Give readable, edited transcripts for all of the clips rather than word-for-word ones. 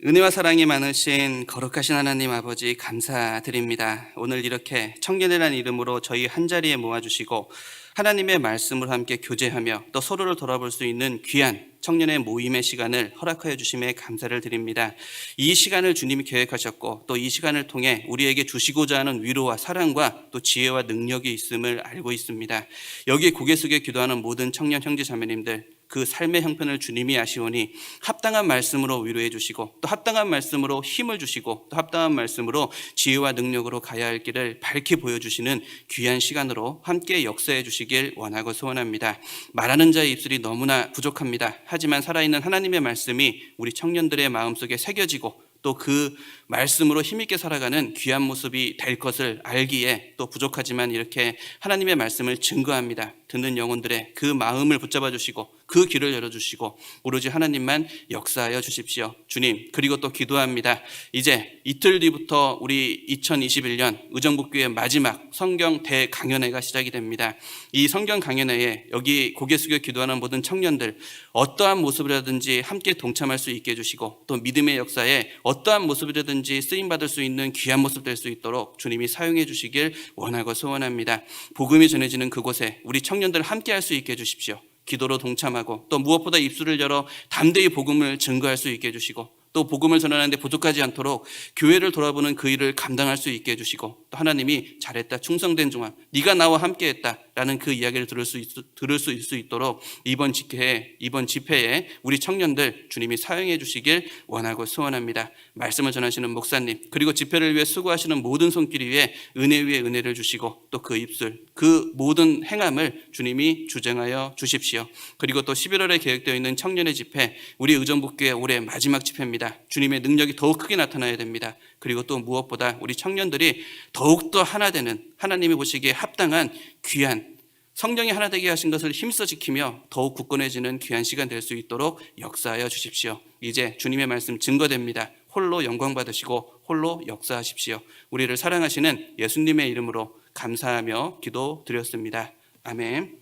은혜와 사랑이 많으신 거룩하신 하나님 아버지 감사드립니다. 오늘 이렇게 청년이라는 이름으로 저희 한자리에 모아주시고 하나님의 말씀을 함께 교제하며 또 서로를 돌아볼 수 있는 귀한 청년의 모임의 시간을 허락하여 주심에 감사를 드립니다. 이 시간을 주님이 계획하셨고 또 이 시간을 통해 우리에게 주시고자 하는 위로와 사랑과 또 지혜와 능력이 있음을 알고 있습니다. 여기에 고개 숙여 기도하는 모든 청년 형제 자매님들, 그 삶의 형편을 주님이 아시오니 합당한 말씀으로 위로해 주시고 또 합당한 말씀으로 힘을 주시고 또 합당한 말씀으로 지혜와 능력으로 가야 할 길을 밝히 보여주시는 귀한 시간으로 함께 역사해 주시길 원하고 소원합니다. 말하는 자의 입술이 너무나 부족합니다. 하지만 살아있는 하나님의 말씀이 우리 청년들의 마음속에 새겨지고 또 그 말씀으로 힘있게 살아가는 귀한 모습이 될 것을 알기에 또 부족하지만 이렇게 하나님의 말씀을 증거합니다. 듣는 영혼들의 그 마음을 붙잡아 주시고 그 길을 열어주시고 오로지 하나님만 역사하여 주십시오. 주님, 그리고 또 기도합니다. 이제 이틀 뒤부터 우리 2021년 의정부교회 마지막 성경 대강연회가 시작이 됩니다. 이 성경 강연회에 여기 고개 숙여 기도하는 모든 청년들 어떠한 모습이라든지 함께 동참할 수 있게 해주시고 또 믿음의 역사에 어떠한 모습이라든지 쓰임받을 수 있는 귀한 모습 될 수 있도록 주님이 사용해 주시길 원하고 소원합니다. 복음이 전해지는 그곳에 우리 청년들 함께 할 수 있게 해주십시오. 기도로 동참하고 또 무엇보다 입술을 열어 담대히 복음을 증거할 수 있게 해주시고 또 복음을 전하는데 부족하지 않도록 교회를 돌아보는 그 일을 감당할 수 있게 해주시고 또 하나님이 잘했다, 충성된 종아, 네가 나와 함께했다 라는 그 이야기를 들을 수 있도록 이번 집회에 우리 청년들 주님이 사용해 주시길 원하고 소원합니다. 말씀을 전하시는 목사님 그리고 집회를 위해 수고하시는 모든 손길 위에 은혜 위에 은혜를 주시고 또 그 입술 그 모든 행함을 주님이 주정하여 주십시오. 그리고 또 11월에 계획되어 있는 청년의 집회, 우리 의정부교회 올해 마지막 집회입니다. 주님의 능력이 더욱 크게 나타나야 됩니다. 그리고 또 무엇보다 우리 청년들이 더욱더 하나 되는 하나님이 보시기에 합당한 귀한 성령이 하나 되게 하신 것을 힘써 지키며 더욱 굳건해지는 귀한 시간 될 수 있도록 역사하여 주십시오. 이제 주님의 말씀 증거됩니다. 홀로 영광 받으시고 홀로 역사하십시오. 우리를 사랑하시는 예수님의 이름으로 감사하며 기도드렸습니다. 아멘.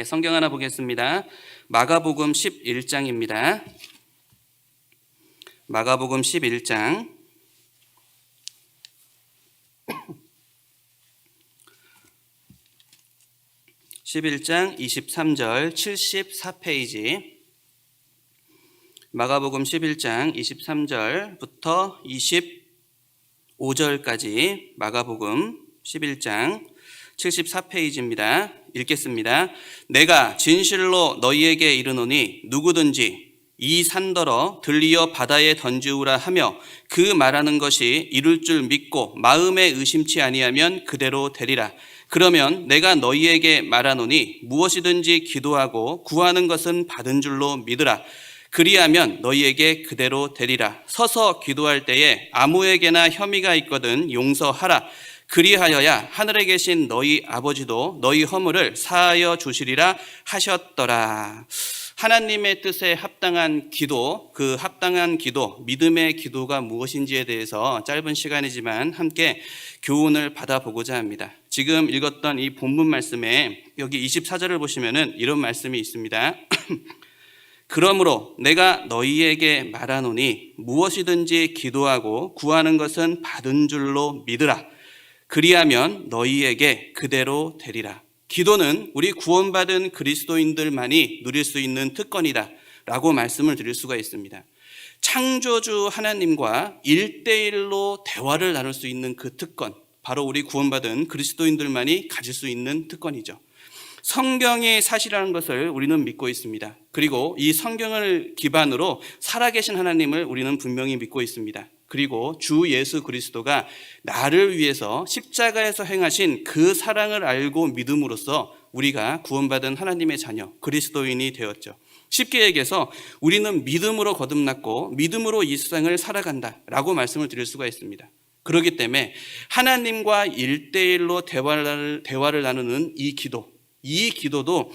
성경 하나 보겠습니다. 마가복음 11장입니다. 마가복음 11장 11장 23절 74페이지 마가복음 11장 23절부터 25절까지 마가복음 11장 74페이지입니다. 읽겠습니다. 내가 진실로 너희에게 이르노니 누구든지 이 산더러 들리어 바다에 던지우라 하며 그 말하는 것이 이룰 줄 믿고 마음에 의심치 아니하면 그대로 되리라. 그러면 내가 너희에게 말하노니 무엇이든지 기도하고 구하는 것은 받은 줄로 믿으라. 그리하면 너희에게 그대로 되리라. 서서 기도할 때에 아무에게나 혐의가 있거든 용서하라. 그리하여야 하늘에 계신 너희 아버지도 너희 허물을 사하여 주시리라 하셨더라. 하나님의 뜻에 합당한 기도, 그 합당한 기도, 믿음의 기도가 무엇인지에 대해서 짧은 시간이지만 함께 교훈을 받아보고자 합니다. 지금 읽었던 이 본문 말씀에 여기 24절을 보시면은 이런 말씀이 있습니다. 그러므로 내가 너희에게 말하노니 무엇이든지 기도하고 구하는 것은 받은 줄로 믿으라. 그리하면 너희에게 그대로 되리라. 기도는 우리 구원받은 그리스도인들만이 누릴 수 있는 특권이다 라고 말씀을 드릴 수가 있습니다. 창조주 하나님과 1대1로 대화를 나눌 수 있는 그 특권, 바로 우리 구원받은 그리스도인들만이 가질 수 있는 특권이죠. 성경이 사실이라는 것을 우리는 믿고 있습니다. 그리고 이 성경을 기반으로 살아계신 하나님을 우리는 분명히 믿고 있습니다. 그리고 주 예수 그리스도가 나를 위해서 십자가에서 행하신 그 사랑을 알고 믿음으로써 우리가 구원받은 하나님의 자녀, 그리스도인이 되었죠. 쉽게 얘기해서 우리는 믿음으로 거듭났고 믿음으로 이 세상을 살아간다 라고 말씀을 드릴 수가 있습니다. 그렇기 때문에 하나님과 1대1로 대화를 나누는 이 기도도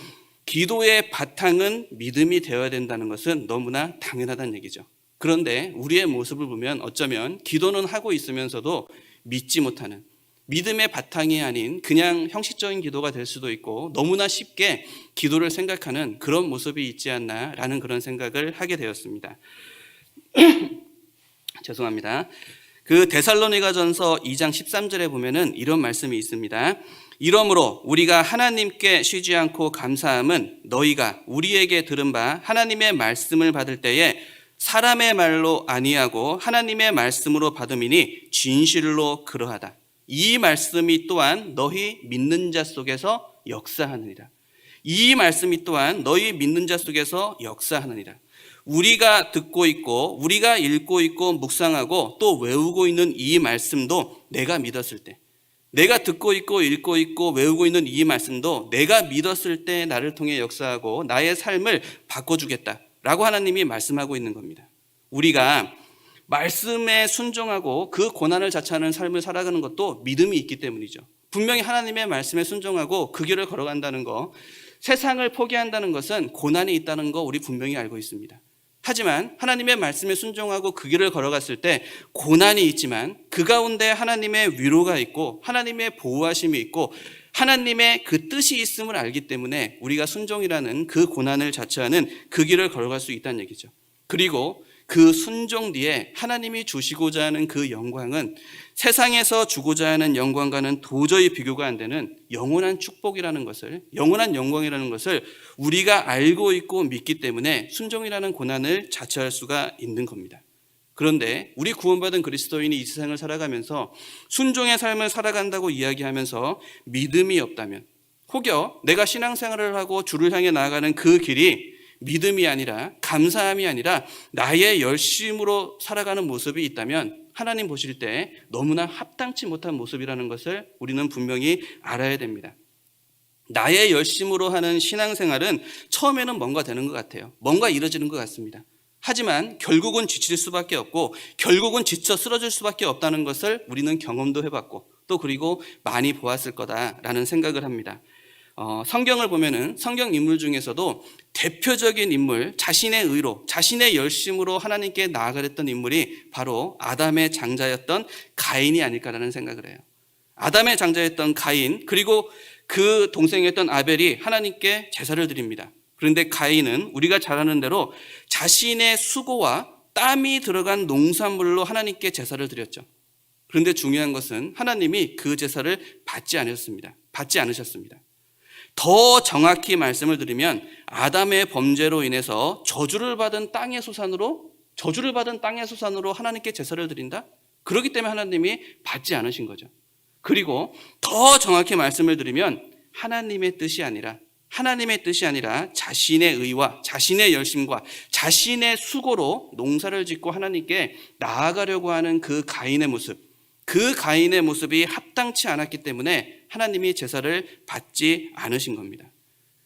기도의 바탕은 믿음이 되어야 된다는 것은 너무나 당연하다는 얘기죠. 그런데 우리의 모습을 보면 어쩌면 기도는 하고 있으면서도 믿지 못하는, 믿음의 바탕이 아닌 그냥 형식적인 기도가 될 수도 있고 너무나 쉽게 기도를 생각하는 그런 모습이 있지 않나라는 그런 생각을 하게 되었습니다. 죄송합니다. 그 데살로니가전서 2장 13절에 보면은 이런 말씀이 있습니다. 이러므로 우리가 하나님께 쉬지 않고 감사함은 너희가 우리에게 들은 바 하나님의 말씀을 받을 때에 사람의 말로 아니하고 하나님의 말씀으로 받음이니 진실로 그러하다. 이 말씀이 또한 너희 믿는 자 속에서 역사하느니라. 이 말씀이 또한 너희 믿는 자 속에서 역사하느니라. 우리가 듣고 있고 우리가 읽고 있고 묵상하고 또 외우고 있는 이 말씀도 내가 믿었을 때, 내가 듣고 있고 읽고 있고 외우고 있는 이 말씀도 내가 믿었을 때 나를 통해 역사하고 나의 삶을 바꿔주겠다라고 하나님이 말씀하고 있는 겁니다. 우리가 말씀에 순종하고 그 고난을 자처하는 삶을 살아가는 것도 믿음이 있기 때문이죠. 분명히 하나님의 말씀에 순종하고 그 길을 걸어간다는 거, 세상을 포기한다는 것은 고난이 있다는 거 우리 분명히 알고 있습니다. 하지만 하나님의 말씀에 순종하고 그 길을 걸어갔을 때 고난이 있지만 그 가운데 하나님의 위로가 있고 하나님의 보호하심이 있고 하나님의 그 뜻이 있음을 알기 때문에 우리가 순종이라는 그 고난을 자처하는 그 길을 걸어갈 수 있다는 얘기죠. 그리고 그 순종 뒤에 하나님이 주시고자 하는 그 영광은 세상에서 주고자 하는 영광과는 도저히 비교가 안 되는 영원한 축복이라는 것을, 영원한 영광이라는 것을 우리가 알고 있고 믿기 때문에 순종이라는 고난을 자처할 수가 있는 겁니다. 그런데 우리 구원받은 그리스도인이 이 세상을 살아가면서 순종의 삶을 살아간다고 이야기하면서 믿음이 없다면, 혹여 내가 신앙생활을 하고 주를 향해 나아가는 그 길이 믿음이 아니라 감사함이 아니라 나의 열심으로 살아가는 모습이 있다면 하나님 보실 때 너무나 합당치 못한 모습이라는 것을 우리는 분명히 알아야 됩니다. 나의 열심으로 하는 신앙생활은 처음에는 뭔가 되는 것 같아요. 뭔가 이루어지는 것 같습니다. 하지만 결국은 지칠 수밖에 없고 결국은 지쳐 쓰러질 수밖에 없다는 것을 우리는 경험도 해봤고 또 그리고 많이 보았을 거다라는 생각을 합니다. 성경을 보면은 성경 인물 중에서도 대표적인 인물, 자신의 의로, 자신의 열심으로 하나님께 나아가랬던 인물이 바로 아담의 장자였던 가인이 아닐까라는 생각을 해요. 아담의 장자였던 가인, 그리고 그 동생이었던 아벨이 하나님께 제사를 드립니다. 그런데 가인은 우리가 잘 아는 대로 자신의 수고와 땀이 들어간 농산물로 하나님께 제사를 드렸죠. 그런데 중요한 것은 하나님이 그 제사를 받지 않으셨습니다. 더 정확히 말씀을 드리면 아담의 범죄로 인해서 저주를 받은 땅의 소산으로 하나님께 제사를 드린다? 그렇기 때문에 하나님이 받지 않으신 거죠. 그리고 더 정확히 말씀을 드리면 하나님의 뜻이 아니라 자신의 의와 자신의 열심과 자신의 수고로 농사를 짓고 하나님께 나아가려고 하는 그 가인의 모습이 합당치 않았기 때문에 하나님이 제사를 받지 않으신 겁니다.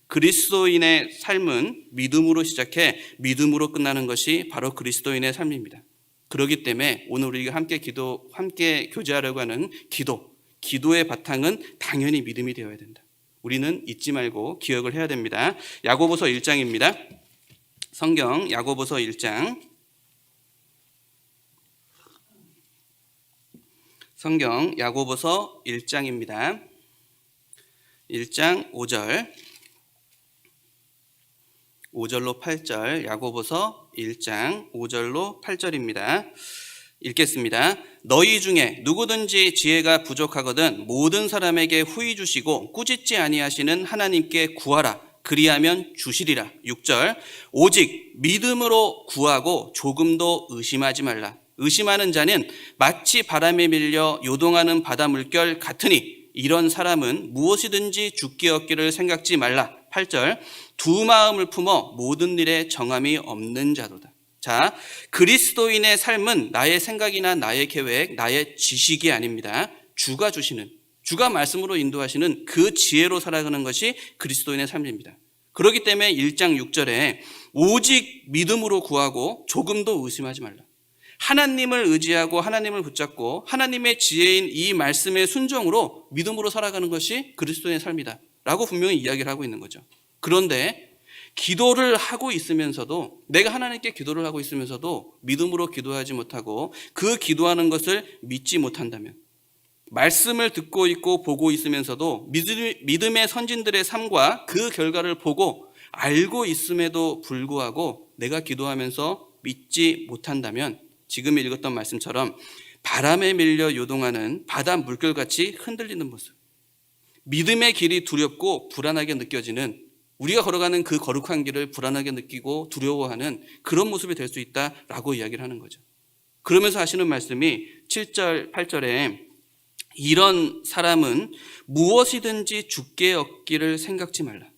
그리스도인의 삶은 믿음으로 시작해 믿음으로 끝나는 것이 바로 그리스도인의 삶입니다. 그렇기 때문에 오늘 우리가 함께 교제하려고 하는 기도의 바탕은 당연히 믿음이 되어야 된다. 우리는 잊지 말고 기억을 해야 됩니다. 야고보서 1장입니다. 성경 야고보서 1장. 성경 야고보서 1장입니다. 1장 5절로 8절, 야고보서 1장 5절로 8절입니다. 읽겠습니다. 너희 중에 누구든지 지혜가 부족하거든 모든 사람에게 후히 주시고 꾸짖지 아니하시는 하나님께 구하라. 그리하면 주시리라. 6절, 오직 믿음으로 구하고 조금도 의심하지 말라. 의심하는 자는 마치 바람에 밀려 요동하는 바다 물결 같으니 이런 사람은 무엇이든지 죽기 얻기를 생각지 말라. 8절, 두 마음을 품어 모든 일에 정함이 없는 자로다. 자, 그리스도인의 삶은 나의 생각이나 나의 계획, 나의 지식이 아닙니다. 주가 말씀으로 인도하시는 그 지혜로 살아가는 것이 그리스도인의 삶입니다. 그렇기 때문에 1장 6절에 오직 믿음으로 구하고 조금도 의심하지 말라. 하나님을 의지하고 하나님을 붙잡고 하나님의 지혜인 이 말씀의 순종으로 믿음으로 살아가는 것이 그리스도인의 삶이다 라고 분명히 이야기를 하고 있는 거죠. 그런데 기도를 하고 있으면서도, 내가 하나님께 기도를 하고 있으면서도 믿음으로 기도하지 못하고 그 기도하는 것을 믿지 못한다면, 말씀을 듣고 있고 보고 있으면서도 믿음의 선진들의 삶과 그 결과를 보고 알고 있음에도 불구하고 내가 기도하면서 믿지 못한다면 지금 읽었던 말씀처럼 바람에 밀려 요동하는 바다 물결같이 흔들리는 모습. 믿음의 길이 두렵고 불안하게 느껴지는, 우리가 걸어가는 그 거룩한 길을 불안하게 느끼고 두려워하는 그런 모습이 될 수 있다라고 이야기를 하는 거죠. 그러면서 하시는 말씀이 7절, 8절에 이런 사람은 무엇이든지 죽게 얻기를 생각지 말라.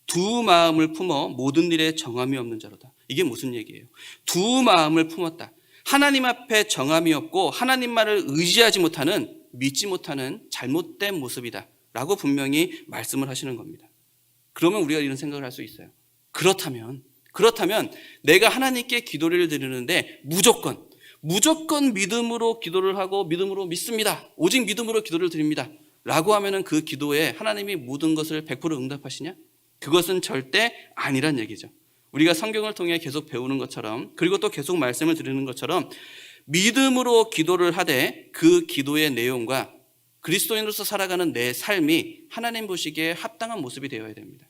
두 마음을 품어 모든 일에 정함이 없는 자로다. 이게 무슨 얘기예요? 두 마음을 품었다. 하나님 앞에 정함이 없고 하나님 말을 의지하지 못하는, 믿지 못하는 잘못된 모습이다 라고 분명히 말씀을 하시는 겁니다. 그러면 우리가 이런 생각을 할 수 있어요. 그렇다면 내가 하나님께 기도를 드리는데 무조건 믿음으로 기도를 하고 믿음으로 믿습니다, 오직 믿음으로 기도를 드립니다 라고 하면은 그 기도에 하나님이 모든 것을 100% 응답하시냐? 그것은 절대 아니란 얘기죠. 우리가 성경을 통해 계속 배우는 것처럼, 그리고 또 계속 말씀을 드리는 것처럼 믿음으로 기도를 하되 그 기도의 내용과 그리스도인으로서 살아가는 내 삶이 하나님 보시기에 합당한 모습이 되어야 됩니다.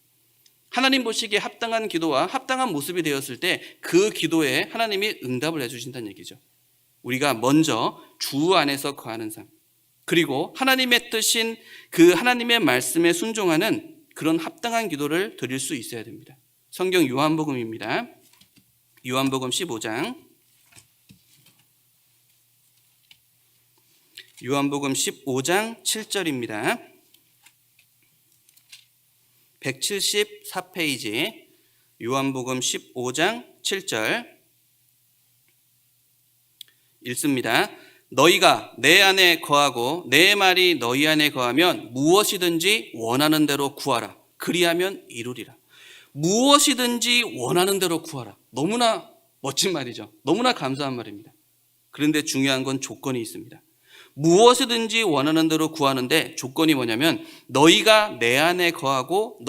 하나님 보시기에 합당한 기도와 합당한 모습이 되었을 때 그 기도에 하나님이 응답을 해주신다는 얘기죠. 우리가 먼저 주 안에서 거하는 삶, 그리고 하나님의 뜻인 그 하나님의 말씀에 순종하는 그런 합당한 기도를 드릴 수 있어야 됩니다. 성경 요한복음입니다. 요한복음 15장. 요한복음 15장 7절입니다. 174페이지 요한복음 15장 7절 읽습니다. 너희가 내 안에 거하고 내 말이 너희 안에 거하면 무엇이든지 원하는 대로 구하라. 그리하면 이루리라. 무엇이든지 원하는 대로 구하라. 너무나 멋진 말이죠. 너무나 감사한 말입니다. 그런데 중요한 건 조건이 있습니다. 무엇이든지 원하는 대로 구하는데 조건이 뭐냐면 너희가 내 안에 거하고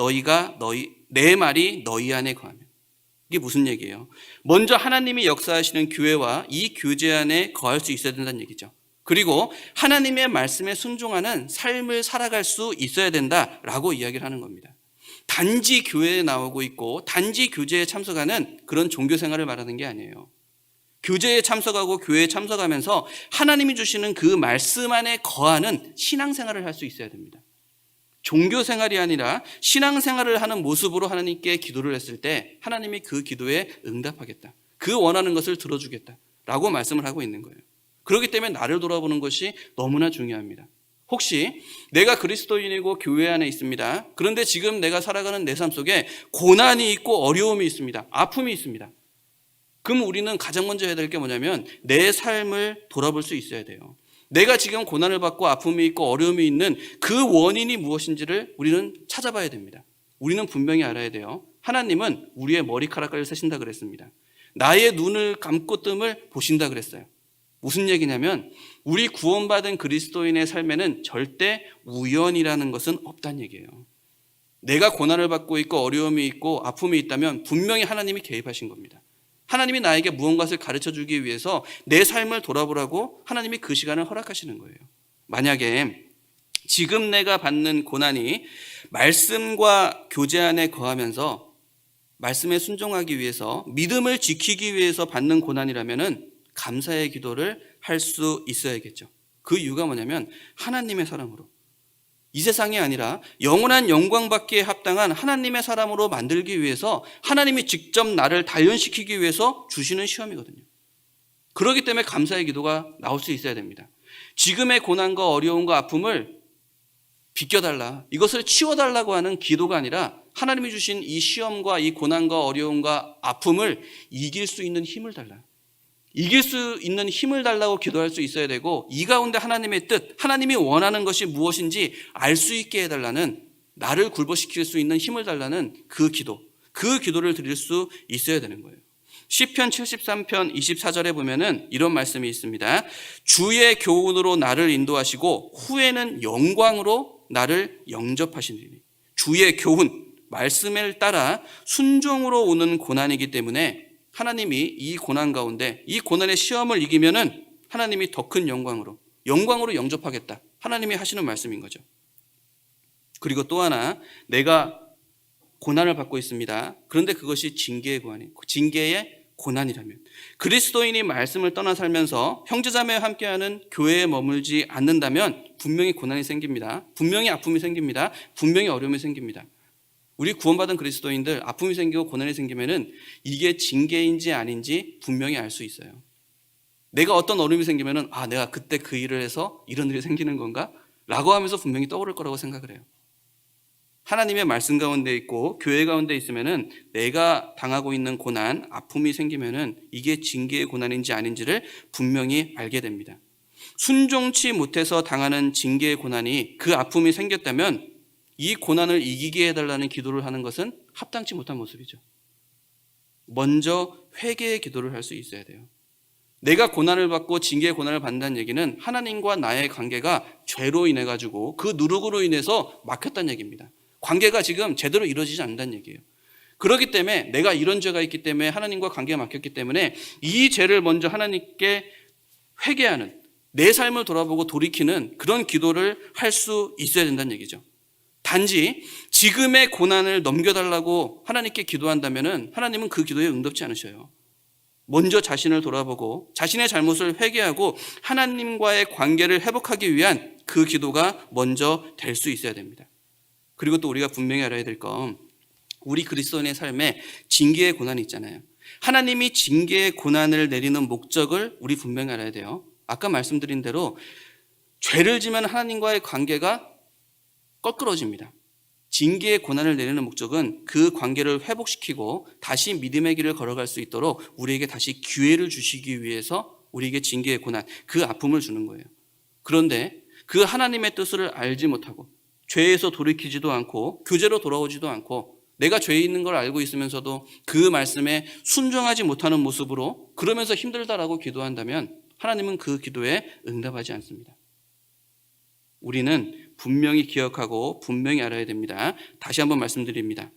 내 말이 너희 안에 거하면. 이게 무슨 얘기예요? 먼저 하나님이 역사하시는 교회와 이 교제 안에 거할 수 있어야 된다는 얘기죠. 그리고 하나님의 말씀에 순종하는 삶을 살아갈 수 있어야 된다라고 이야기를 하는 겁니다. 단지 교회에 나오고 있고 단지 교제에 참석하는 그런 종교 생활을 말하는 게 아니에요. 교제에 참석하고 교회에 참석하면서 하나님이 주시는 그 말씀 안에 거하는 신앙생활을 할 수 있어야 됩니다. 종교 생활이 아니라 신앙생활을 하는 모습으로 하나님께 기도를 했을 때 하나님이 그 기도에 응답하겠다, 그 원하는 것을 들어주겠다라고 말씀을 하고 있는 거예요. 그렇기 때문에 나를 돌아보는 것이 너무나 중요합니다. 혹시 내가 그리스도인이고 교회 안에 있습니다. 그런데 지금 내가 살아가는 내 삶 속에 고난이 있고 어려움이 있습니다. 아픔이 있습니다. 그럼 우리는 가장 먼저 해야 될 게 뭐냐면 내 삶을 돌아볼 수 있어야 돼요. 내가 지금 고난을 받고 아픔이 있고 어려움이 있는 그 원인이 무엇인지를 우리는 찾아봐야 됩니다. 우리는 분명히 알아야 돼요. 하나님은 우리의 머리카락을 세신다 그랬습니다. 나의 눈을 감고 뜸을 보신다 그랬어요. 무슨 얘기냐면 우리 구원받은 그리스도인의 삶에는 절대 우연이라는 것은 없다는 얘기예요. 내가 고난을 받고 있고 어려움이 있고 아픔이 있다면 분명히 하나님이 개입하신 겁니다. 하나님이 나에게 무언가를 가르쳐주기 위해서 내 삶을 돌아보라고 하나님이 그 시간을 허락하시는 거예요. 만약에 지금 내가 받는 고난이 말씀과 교제 안에 거하면서 말씀에 순종하기 위해서 믿음을 지키기 위해서 받는 고난이라면 감사의 기도를 할 수 있어야겠죠. 그 이유가 뭐냐면 하나님의 사람으로, 이 세상이 아니라 영원한 영광 받기에 합당한 하나님의 사람으로 만들기 위해서 하나님이 직접 나를 단련시키기 위해서 주시는 시험이거든요. 그렇기 때문에 감사의 기도가 나올 수 있어야 됩니다. 지금의 고난과 어려움과 아픔을 비껴달라, 이것을 치워달라고 하는 기도가 아니라 하나님이 주신 이 시험과 이 고난과 어려움과 아픔을 이길 수 있는 힘을 달라, 이길 수 있는 힘을 달라고 기도할 수 있어야 되고, 이 가운데 하나님의 뜻, 하나님이 원하는 것이 무엇인지 알 수 있게 해달라는, 나를 굴복시킬 수 있는 힘을 달라는 그 기도를 드릴 수 있어야 되는 거예요. 시편 73편 24절에 보면은 이런 말씀이 있습니다. 주의 교훈으로 나를 인도하시고 후에는 영광으로 나를 영접하시리니. 주의 교훈, 말씀을 따라 순종으로 오는 고난이기 때문에 하나님이 이 고난 가운데, 이 고난의 시험을 이기면은 하나님이 더 큰 영광으로 영접하겠다, 하나님이 하시는 말씀인 거죠. 그리고 또 하나, 내가 고난을 받고 있습니다. 그런데 그것이 징계의 고난이라면, 그리스도인이 말씀을 떠나 살면서 형제자매와 함께하는 교회에 머물지 않는다면 분명히 고난이 생깁니다. 분명히 아픔이 생깁니다. 분명히 어려움이 생깁니다. 우리 구원받은 그리스도인들 아픔이 생기고 고난이 생기면은 이게 징계인지 아닌지 분명히 알 수 있어요. 내가 어떤 어려움이 생기면은 내가 그때 그 일을 해서 이런 일이 생기는 건가? 라고 하면서 분명히 떠오를 거라고 생각을 해요. 하나님의 말씀 가운데 있고 교회 가운데 있으면은 내가 당하고 있는 고난, 아픔이 생기면은 이게 징계의 고난인지 아닌지를 분명히 알게 됩니다. 순종치 못해서 당하는 징계의 고난이 그 아픔이 생겼다면 이 고난을 이기게 해달라는 기도를 하는 것은 합당치 못한 모습이죠. 먼저 회개의 기도를 할 수 있어야 돼요. 내가 고난을 받고 징계의 고난을 받는다는 얘기는 하나님과 나의 관계가 죄로 인해 가지고 그 누룩으로 인해서 막혔다는 얘기입니다. 관계가 지금 제대로 이루어지지 않는다는 얘기예요. 그렇기 때문에 내가 이런 죄가 있기 때문에 하나님과 관계가 막혔기 때문에 이 죄를 먼저 하나님께 회개하는, 내 삶을 돌아보고 돌이키는 그런 기도를 할 수 있어야 된다는 얘기죠. 단지 지금의 고난을 넘겨달라고 하나님께 기도한다면 하나님은 그 기도에 응답지 않으셔요. 먼저 자신을 돌아보고 자신의 잘못을 회개하고 하나님과의 관계를 회복하기 위한 그 기도가 먼저 될 수 있어야 됩니다. 그리고 또 우리가 분명히 알아야 될 건 우리 그리스도인의 삶에 징계의 고난이 있잖아요. 하나님이 징계의 고난을 내리는 목적을 우리 분명히 알아야 돼요. 아까 말씀드린 대로 죄를 지면 하나님과의 관계가 꺾어집니다. 징계의 고난을 내리는 목적은 그 관계를 회복시키고 다시 믿음의 길을 걸어갈 수 있도록 우리에게 다시 기회를 주시기 위해서 우리에게 징계의 고난, 그 아픔을 주는 거예요. 그런데 그 하나님의 뜻을 알지 못하고 죄에서 돌이키지도 않고 교제로 돌아오지도 않고 내가 죄에 있는 걸 알고 있으면서도 그 말씀에 순종하지 못하는 모습으로 그러면서 힘들다라고 기도한다면 하나님은 그 기도에 응답하지 않습니다. 우리는 분명히 기억하고 분명히 알아야 됩니다. 다시 한번 말씀드립니다.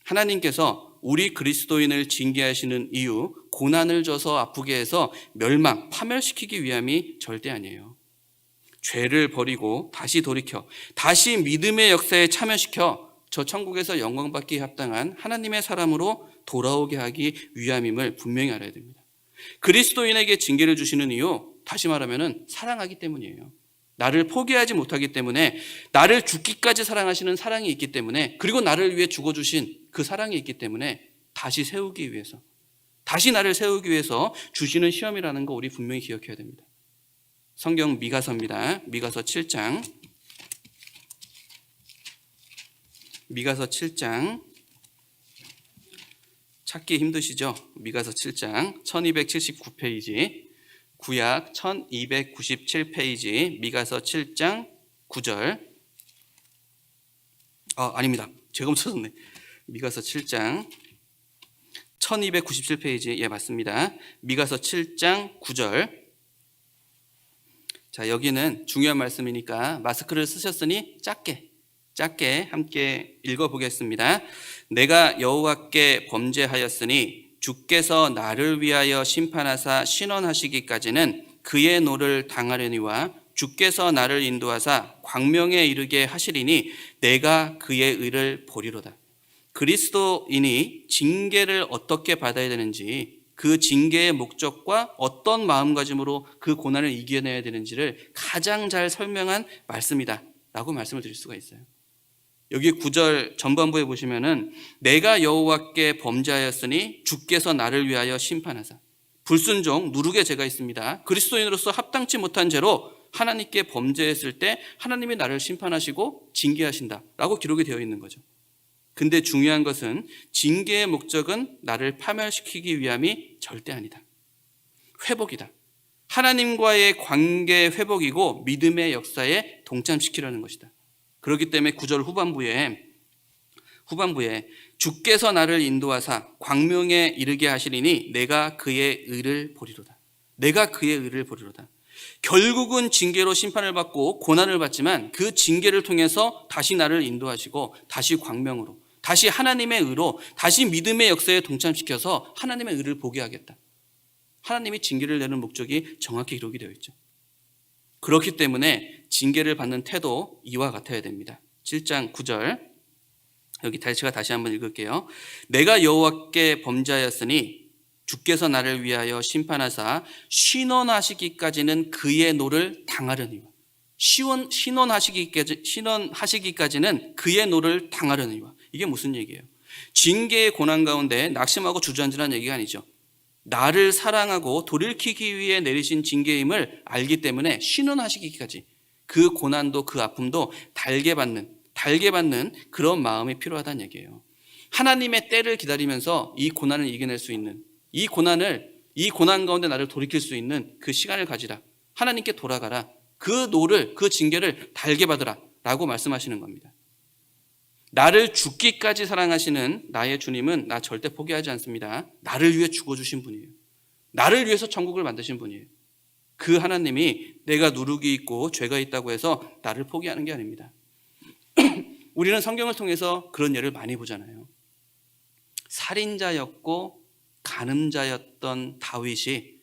하나님께서 우리 그리스도인을 징계하시는 이유, 고난을 줘서 아프게 해서 멸망, 파멸시키기 위함이 절대 아니에요. 죄를 버리고 다시 돌이켜 다시 믿음의 역사에 참여시켜 저 천국에서 영광받기에 합당한 하나님의 사람으로 돌아오게 하기 위함임을 분명히 알아야 됩니다. 그리스도인에게 징계를 주시는 이유, 다시 말하면 사랑하기 때문이에요. 나를 포기하지 못하기 때문에, 나를 죽기까지 사랑하시는 사랑이 있기 때문에, 그리고 나를 위해 죽어주신 그 사랑이 있기 때문에 다시 세우기 위해서, 다시 나를 세우기 위해서 주시는 시험이라는 거 우리 분명히 기억해야 됩니다. 성경 미가서입니다. 미가서 7장. 미가서 7장. 찾기 힘드시죠? 미가서 7장 1279페이지, 구약 1297페이지, 미가서 7장 9절. 아닙니다. 제가 멈춰졌네. 미가서 7장 1297페이지. 예, 맞습니다. 미가서 7장 9절. 자, 여기는 중요한 말씀이니까 마스크를 쓰셨으니 짧게 함께 읽어보겠습니다. 내가 여호와께 범죄하였으니 주께서 나를 위하여 심판하사 신원하시기까지는 그의 노를 당하려니와 주께서 나를 인도하사 광명에 이르게 하시리니 내가 그의 의를 보리로다. 그리스도인이 징계를 어떻게 받아야 되는지, 그 징계의 목적과 어떤 마음가짐으로 그 고난을 이겨내야 되는지를 가장 잘 설명한 말씀이다 라고 말씀을 드릴 수가 있어요. 여기 9절 전반부에 보시면은 내가 여호와께 범죄하였으니 주께서 나를 위하여 심판하사, 불순종, 누룩의 죄가 있습니다. 그리스도인으로서 합당치 못한 죄로 하나님께 범죄했을 때 하나님이 나를 심판하시고 징계하신다 라고 기록이 되어 있는 거죠. 근데 중요한 것은 징계의 목적은 나를 파멸시키기 위함이 절대 아니다. 회복이다. 하나님과의 관계 회복이고 믿음의 역사에 동참시키려는 것이다. 그렇기 때문에 9절 후반부에 주께서 나를 인도하사 광명에 이르게 하시리니 내가 그의 의를 보리로다. 내가 그의 의를 보리로다. 결국은 징계로 심판을 받고 고난을 받지만 그 징계를 통해서 다시 나를 인도하시고 다시 광명으로, 다시 하나님의 의로, 다시 믿음의 역사에 동참시켜서 하나님의 의를 보게 하겠다. 하나님이 징계를 내는 목적이 정확히 기록이 되어 있죠. 그렇기 때문에 징계를 받는 태도 이와 같아야 됩니다. 7장 9절, 여기 제가 다시 한번 읽을게요. 내가 여호와께 범죄하였으니 주께서 나를 위하여 심판하사 신원하시기까지는 그의 노를 당하려니와. 신원하시기까지는 그의 노를 당하려니와. 이게 무슨 얘기예요? 징계의 고난 가운데 낙심하고 주저앉으라는 얘기가 아니죠. 나를 사랑하고 돌이키기 위해 내리신 징계임을 알기 때문에 신원하시기까지 그 고난도 그 아픔도 달게 받는 그런 마음이 필요하다는 얘기예요. 하나님의 때를 기다리면서 이 고난을 이겨낼 수 있는, 이 고난 가운데 나를 돌이킬 수 있는 그 시간을 가지라. 하나님께 돌아가라. 그 노를, 그 징계를 달게 받으라 라고 말씀하시는 겁니다. 나를 죽기까지 사랑하시는 나의 주님은 나 절대 포기하지 않습니다. 나를 위해 죽어주신 분이에요. 나를 위해서 천국을 만드신 분이에요. 그 하나님이 내가 누룩이 있고 죄가 있다고 해서 나를 포기하는 게 아닙니다. 우리는 성경을 통해서 그런 예를 많이 보잖아요. 살인자였고 간음자였던 다윗이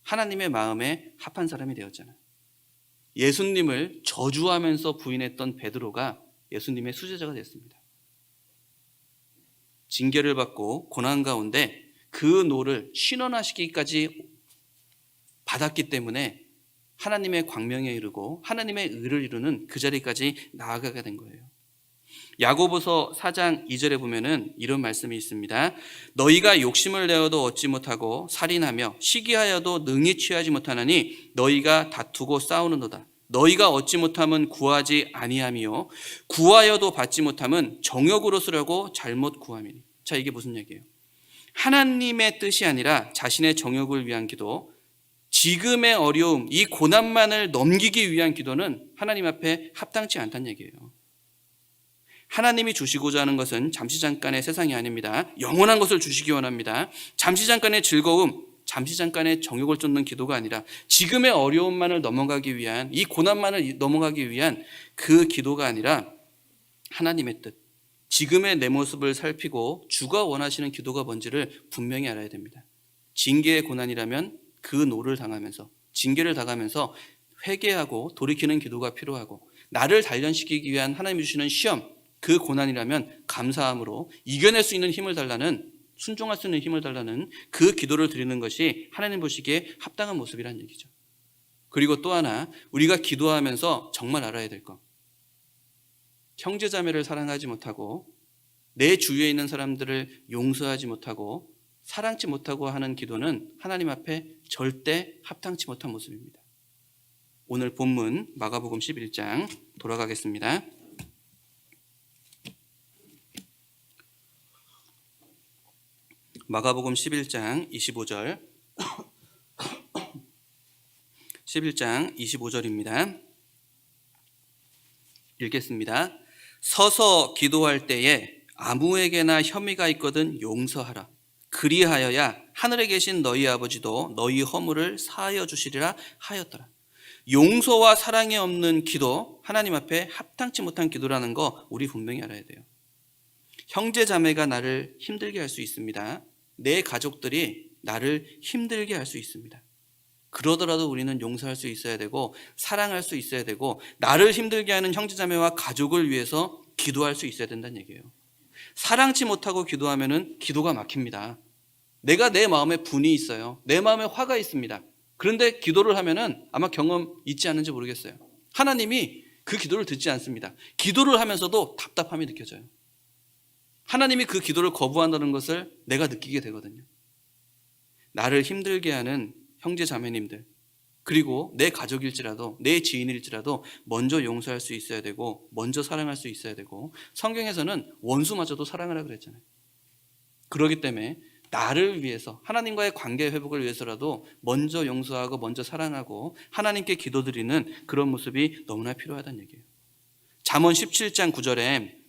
하나님의 마음에 합한 사람이 되었잖아요. 예수님을 저주하면서 부인했던 베드로가 예수님의 수제자가 됐습니다. 징계를 받고 고난 가운데 그 노를 신원하시기까지 받았기 때문에 하나님의 광명에 이르고 하나님의 의를 이루는 그 자리까지 나아가게 된 거예요. 야고보서 4장 2절에 보면은 이런 말씀이 있습니다. 너희가 욕심을 내어도 얻지 못하고 살인하며 시기하여도 능히 취하지 못하나니 너희가 다투고 싸우는도다. 너희가 얻지 못함은 구하지 아니함이요 구하여도 받지 못함은 정욕으로 쓰려고 잘못 구함이니. 자, 이게 무슨 얘기예요? 하나님의 뜻이 아니라 자신의 정욕을 위한 기도, 지금의 어려움, 이 고난만을 넘기기 위한 기도는 하나님 앞에 합당치 않다는 얘기예요. 하나님이 주시고자 하는 것은 잠시 잠깐의 세상이 아닙니다. 영원한 것을 주시기 원합니다. 잠시 잠깐의 즐거움, 잠시 잠깐의 정욕을 쫓는 기도가 아니라 지금의 어려움만을 넘어가기 위한, 이 고난만을 넘어가기 위한 그 기도가 아니라 하나님의 뜻, 지금의 내 모습을 살피고 주가 원하시는 기도가 뭔지를 분명히 알아야 됩니다. 징계의 고난이라면 그 노를 당하면서, 징계를 당하면서 회개하고 돌이키는 기도가 필요하고, 나를 단련시키기 위한 하나님이 주시는 시험, 그 고난이라면 감사함으로 이겨낼 수 있는 힘을 달라는, 순종할 수 있는 힘을 달라는 그 기도를 드리는 것이 하나님 보시기에 합당한 모습이라는 얘기죠. 그리고 또 하나, 우리가 기도하면서 정말 알아야 될 것, 형제자매를 사랑하지 못하고 내 주위에 있는 사람들을 용서하지 못하고 사랑치 못하고 하는 기도는 하나님 앞에 절대 합당치 못한 모습입니다. 오늘 본문 마가복음 11장 돌아가겠습니다. 마가복음 11장 25절 11장 25절입니다. 읽겠습니다. 서서 기도할 때에 아무에게나 혐의가 있거든 용서하라. 그리하여야 하늘에 계신 너희 아버지도 너희 허물을 사하여 주시리라 하였더라. 용서와 사랑이 없는 기도, 하나님 앞에 합당치 못한 기도라는 거 우리 분명히 알아야 돼요. 형제 자매가 나를 힘들게 할 수 있습니다. 내 가족들이 나를 힘들게 할 수 있습니다. 그러더라도 우리는 용서할 수 있어야 되고 사랑할 수 있어야 되고 나를 힘들게 하는 형제자매와 가족을 위해서 기도할 수 있어야 된다는 얘기예요. 사랑치 못하고 기도하면은 기도가 막힙니다. 내가 내 마음에 분이 있어요. 내 마음에 화가 있습니다. 그런데 기도를 하면은 아마 경험 있지 않은지 모르겠어요. 하나님이 그 기도를 듣지 않습니다. 기도를 하면서도 답답함이 느껴져요. 하나님이 그 기도를 거부한다는 것을 내가 느끼게 되거든요. 나를 힘들게 하는 형제 자매님들, 그리고 내 가족일지라도 내 지인일지라도 먼저 용서할 수 있어야 되고 먼저 사랑할 수 있어야 되고, 성경에서는 원수마저도 사랑하라 그랬잖아요. 그렇기 때문에 나를 위해서, 하나님과의 관계 회복을 위해서라도 먼저 용서하고 먼저 사랑하고 하나님께 기도드리는 그런 모습이 너무나 필요하다는 얘기예요. 잠언 17장 9절에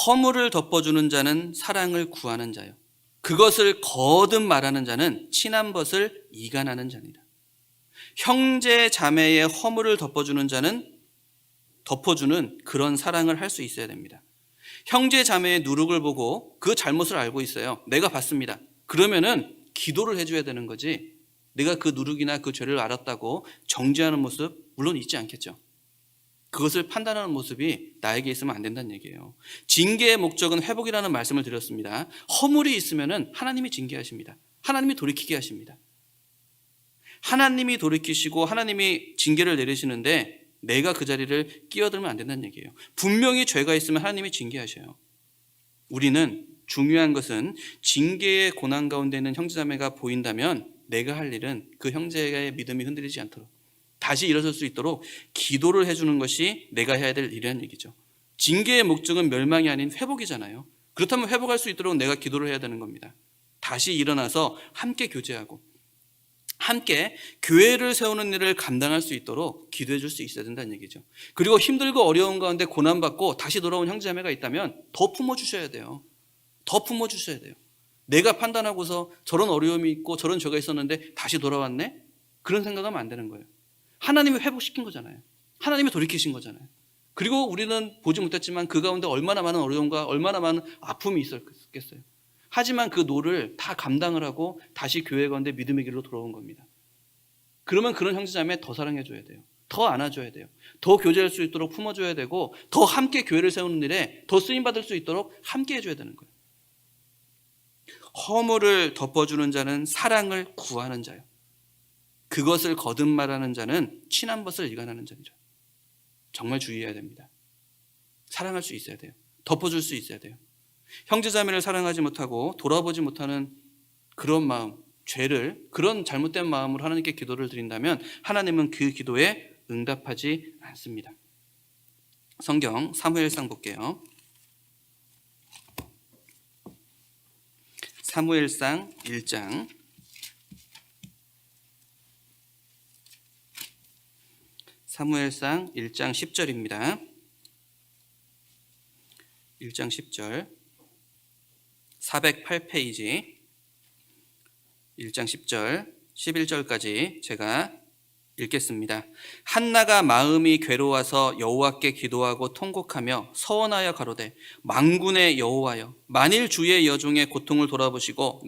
허물을 덮어주는 자는 사랑을 구하는 자요, 그것을 거듭 말하는 자는 친한 것을 이간하는 자니라. 형제 자매의 허물을 덮어주는 자는 덮어주는 그런 사랑을 할 수 있어야 됩니다. 형제 자매의 누룩을 보고 그 잘못을 알고 있어요. 내가 봤습니다. 그러면은 기도를 해줘야 되는 거지, 내가 그 누룩이나 그 죄를 알았다고 정죄하는 모습 물론 있지 않겠죠. 그것을 판단하는 모습이 나에게 있으면 안 된다는 얘기예요. 징계의 목적은 회복이라는 말씀을 드렸습니다. 허물이 있으면은 하나님이 징계하십니다. 하나님이 돌이키게 하십니다. 하나님이 돌이키시고 하나님이 징계를 내리시는데 내가 그 자리를 끼어들면 안 된다는 얘기예요. 분명히 죄가 있으면 하나님이 징계하셔요. 우리는 중요한 것은 징계의 고난 가운데 있는 형제자매가 보인다면 내가 할 일은 그 형제의 믿음이 흔들리지 않도록 다시 일어설 수 있도록 기도를 해주는 것이 내가 해야 될 일이라는 얘기죠. 징계의 목적은 멸망이 아닌 회복이잖아요. 그렇다면 회복할 수 있도록 내가 기도를 해야 되는 겁니다. 다시 일어나서 함께 교제하고 함께 교회를 세우는 일을 감당할 수 있도록 기도해 줄 수 있어야 된다는 얘기죠. 그리고 힘들고 어려운 가운데 고난받고 다시 돌아온 형제자매가 있다면 더 품어주셔야 돼요. 더 품어주셔야 돼요. 내가 판단하고서 저런 어려움이 있고 저런 죄가 있었는데 다시 돌아왔네? 그런 생각하면 안 되는 거예요. 하나님이 회복시킨 거잖아요. 하나님이 돌이키신 거잖아요. 그리고 우리는 보지 못했지만 그 가운데 얼마나 많은 어려움과 얼마나 많은 아픔이 있었겠어요. 하지만 그 노를 다 감당을 하고 다시 교회 가운데 믿음의 길로 돌아온 겁니다. 그러면 그런 형제자매 더 사랑해줘야 돼요. 더 안아줘야 돼요. 더 교제할 수 있도록 품어줘야 되고 더 함께 교회를 세우는 일에 더 쓰임받을 수 있도록 함께 해줘야 되는 거예요. 허물을 덮어주는 자는 사랑을 구하는 자요. 그것을 거듭말하는 자는 친한 것을 일관하는 자죠. 정말 주의해야 됩니다. 사랑할 수 있어야 돼요. 덮어줄 수 있어야 돼요. 형제자매를 사랑하지 못하고 돌아보지 못하는 그런 마음, 죄를 그런 잘못된 마음으로 하나님께 기도를 드린다면 하나님은 그 기도에 응답하지 않습니다. 성경 사무엘상 볼게요. 사무엘상 1장 사무엘상 1장 10절입니다. 1장 10절 408페이지 1장 10절 11절까지 제가 읽겠습니다. 한나가 마음이 괴로워서 여호와께 기도하고 통곡하며 서원하여 가로되 만군의 여호와여 만일 주의 여종의 고통을 돌아보시고